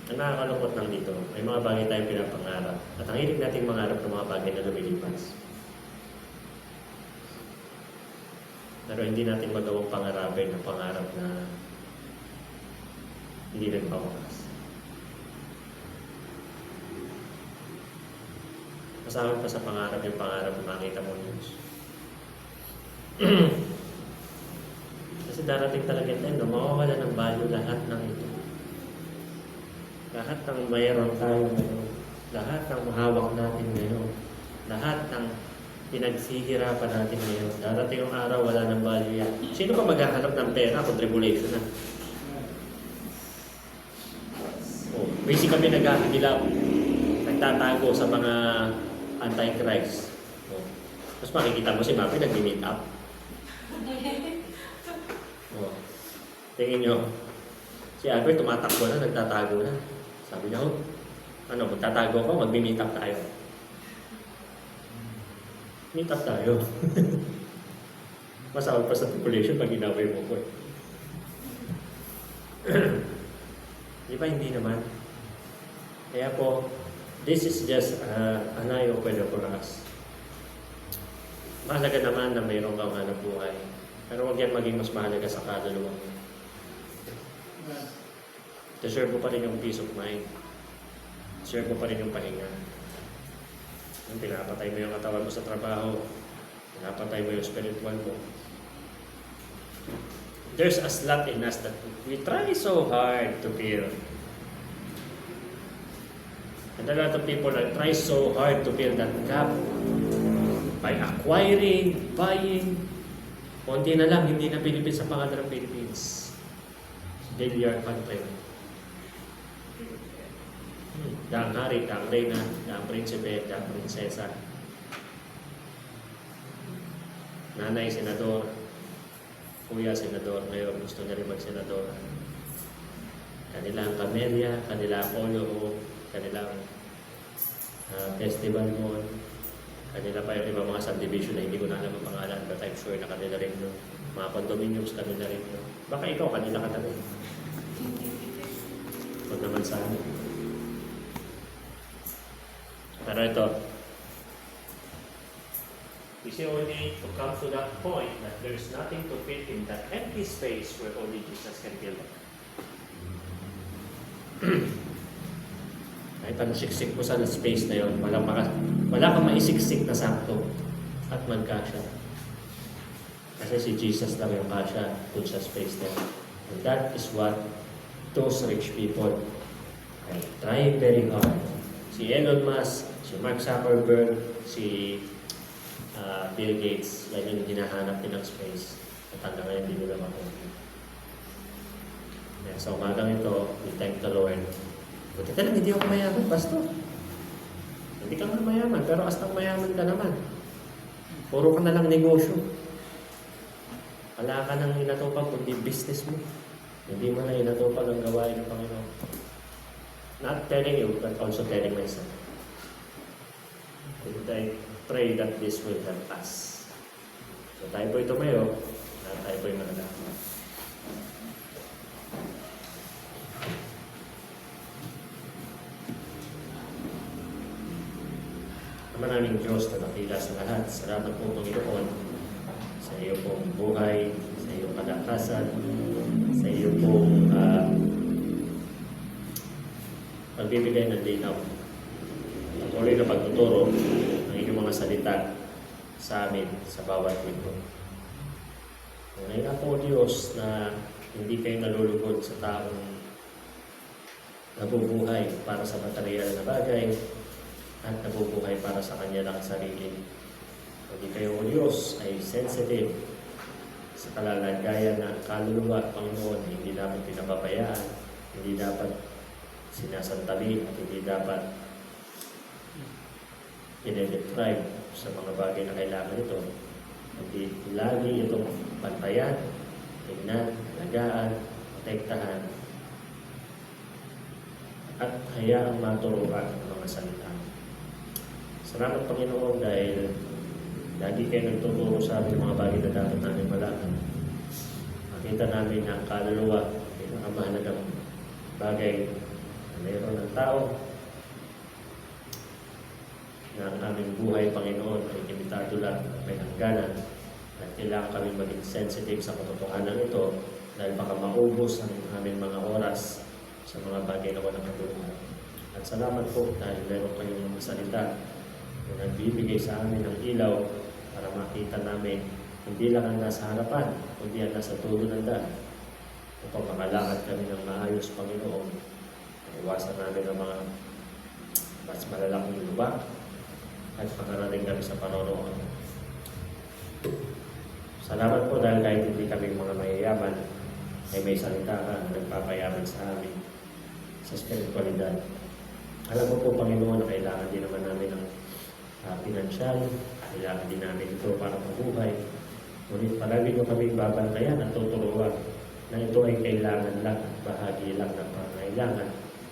Ang nakakalungkot lang dito, may mga bagay tayong pinapangarap. At ang hilig nating mangarap ng mga bagay na lumilipas. Pero hindi natin magawang pangarapin ng pangarap na hindi nagpapakas. Kasama pa sa pangarap yung pangarap na makita mo news. Kasi darating talaga tayo, mawawala ng value lahat ng ito. Lahat ng mayroon tayo ngayon, lahat ng mahawak natin ngayon, lahat ng pinagsihirapan natin ngayon, darating yung araw, wala ng value yan. Sino pa maghahanap ng pera kung tribulation na? Oh, basic kami naghahanap, nagtatago sa mga anti-Christ. Oh. Tapos makikita mo si Mapi nag-meet up. Oh. Tingin nyo, si Albert tumatakbo na, nagtatago na. Sabi niya, ano, magtatago ko, mag-meet up tayo. Meet up tayo. Masawag pa sa population pag inaway mo ko. Di ba hindi naman? Kaya po, this is just an eye-opener for us. Mahalaga naman na mayroon kang hanap buhay. Pero huwag yan maging mas mahalaga sa kaluluwa mo. Deserve mo pa rin yung peace of mind. Deserve mo pa rin yung pahinga. Yung pinapatay mo yung katawan mo sa trabaho. Pinapatay mo yung spiritual mo. There's a slot in us that we try so hard to fill. And a lot of people that try so hard to fill that gap by acquiring, buying. Konti na lang, hindi na Philippines sa pangalan ng Philippines. Billiard country. Daang hari, daang reyna, daang prinsipe, daang prinsesa. Nanay, senador. Kuya, senador. Ngayon, gusto niya rin mag-senador. Kanilang kamelya, kanilang polo, kanilang festival mall, kanila pa yung iba mga subdivision na hindi ko na alam ang pangalan, but I'm sure na kanila rin no. Mga condominiums kanila rin no. Baka ikaw, kanila ka tabi. Huwag naman sa amin. Pero ito, we see only to come to that point that there is nothing to fit in that empty space where only Jesus can fill it. Kahit ang siksik mo sa space na yun, wala kang maisiksik na sakto at magkasya. Kasi si Jesus lang yung kasya dun sa space na yun. And that is what those rich people are trying very hard. Si Elon Musk, si Mark Zuckerberg, si Bill Gates, yan yung hinahanap din ng space. At hanggang ngayon, hindi nila makuha. Sa umagang ito, we thank the Lord. Buti ka lang, hindi ako mayaman, pastor. Hindi ka nga mayaman, pero astang mayaman ka naman. Puro ka na lang negosyo. Wala ka nang inatupag, kundi business mo. Hindi mo na inatupag ang gawain ng Panginoon. Not telling you, but also telling myself. And I pray that this will help us. So tayo po'y tumayo, at tayo po'y manalangin. Maraming Diyos na nakila sa lahat. Salamat po, Panginoon, sa iyo pong buhay, sa iyong kalakasan, sa iyo pong pagbibigay ng linaw. Patuloy na pagtuturo ng inyong mga salita sa amin, sa bawat linggo. Ngayon nga po, Diyos, na hindi kayo nalulugod sa taong nabubuhay para sa material na bagay at nabubuhay para sa kanya lang sarili. Hindi kayo, O Diyos, ay sensitive sa kalalagayan ng kaluluwa, Panginoon, hindi dapat pinababayaan, hindi dapat sinasantali at hindi dapat i-deprive sa mga bagay na kailangan ito. Hindi lagi itong pantayan, tingnan, alagaan, protektahan, at hayaang maturuan ang mga salita. Salamat, Panginoon, dahil lagi kayo nagtuturo sa amin mga bagay na dapat namin malaman. Makita namin na ang kaluluwa ay nakamahalagang bagay na mayroon ng tao, na ang aming buhay, Panginoon, ay limitado lang at may hangganan, at kailangan kami maging sensitive sa katotohanan ito dahil baka maubos ang aming mga oras sa mga bagay na walang kabuluhan. At salamat po dahil meron kayong mga salita na nagbibigay sa amin ng ilaw para makita namin hindi lang ang nasa harapan, kundi ang nasa tulo ng daan. Upang makalakad kami ng maayos, Panginoon, iwasan namin ang mga mas malalaking lubak at makarating kami sa panonooan. Salamat po dahil kahit hindi kami mga mayayaman, ay may salita ka na nagpapayaman sa amin sa spiritualidad. Alam mo po, Panginoon, na kailangan din naman namin ng pinansyal, kailangan din namin ito para mabuhay. Ngunit palagi ko kami babantayan at tuturuan na ito ay kailangan lang at bahagi lang ng pangailangan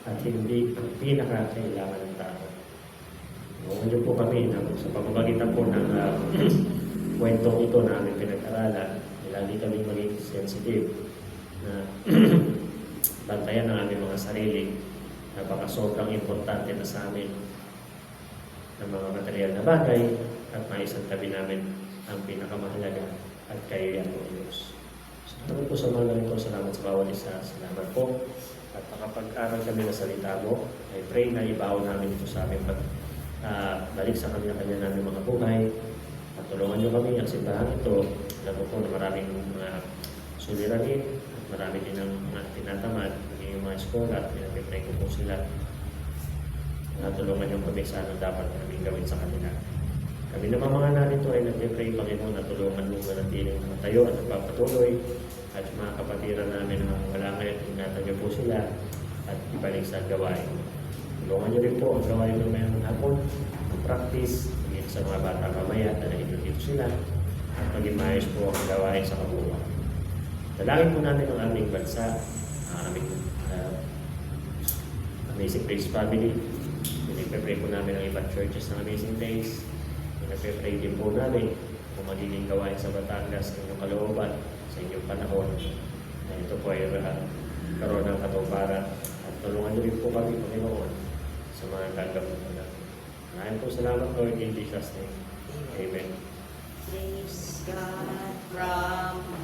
at hindi ang pinakakailangan ng tao. Huwag niyo po kami na sa pamamagitan po ng kwentong ito na aming pinag-aralan, lagi kami maging sensitive na bantayan ng aming mga sarili na baka sobrang importante na sa amin ng mga material na bagay at maisan tabi namin ang pinakamahalaga at kayo yan po, Diyos. Salamat po sa mga ganito. Salamat sa bawat isa. Salamat po. At nakapag-aral kami ng salita mo, I pray na ibaon namin ito sa aming balik sa kanya-kanya namin mga buhay. At tulungan niyo kami ang simbahan ito. Alam mo po na maraming mga suliranin at marami din ang mga tinatamad, yung mga eskola at pinag-pray ko po sila. Tulungan niyo kami sa anong dapat namin gawin sa kanila. Kami naman mga narito ay nag-pray, Panginoon, na tulungan mo manatiling matayo at nagpapatuloy. At mga kapatiran namin na wala ngayon, ingatan niyo po sila at ibalik sa gawain. Tulungan niyo rin po ang gawain ng mayroong hapon, ang practice, maging sa mga bata mamaya na dito sila, at maging maayos po ang gawain sa kabuuan. Dalangin po namin ang aming bansa, ang aming Amazing Grace Family. Pinag-pray po namin ang ibang churches ng Amazing Grace. Pinag-pray din po namin kung magiging gawain sa Batangas sa inyong kalooban, sa inyong panahon. Na ito po ay karoon ng katuparan. At tulungan niyo rin po kami, Panginoon, sa mga gagawin ko na. Maraming po salamat, Lord, in Jesus' name. Amen. Praise God from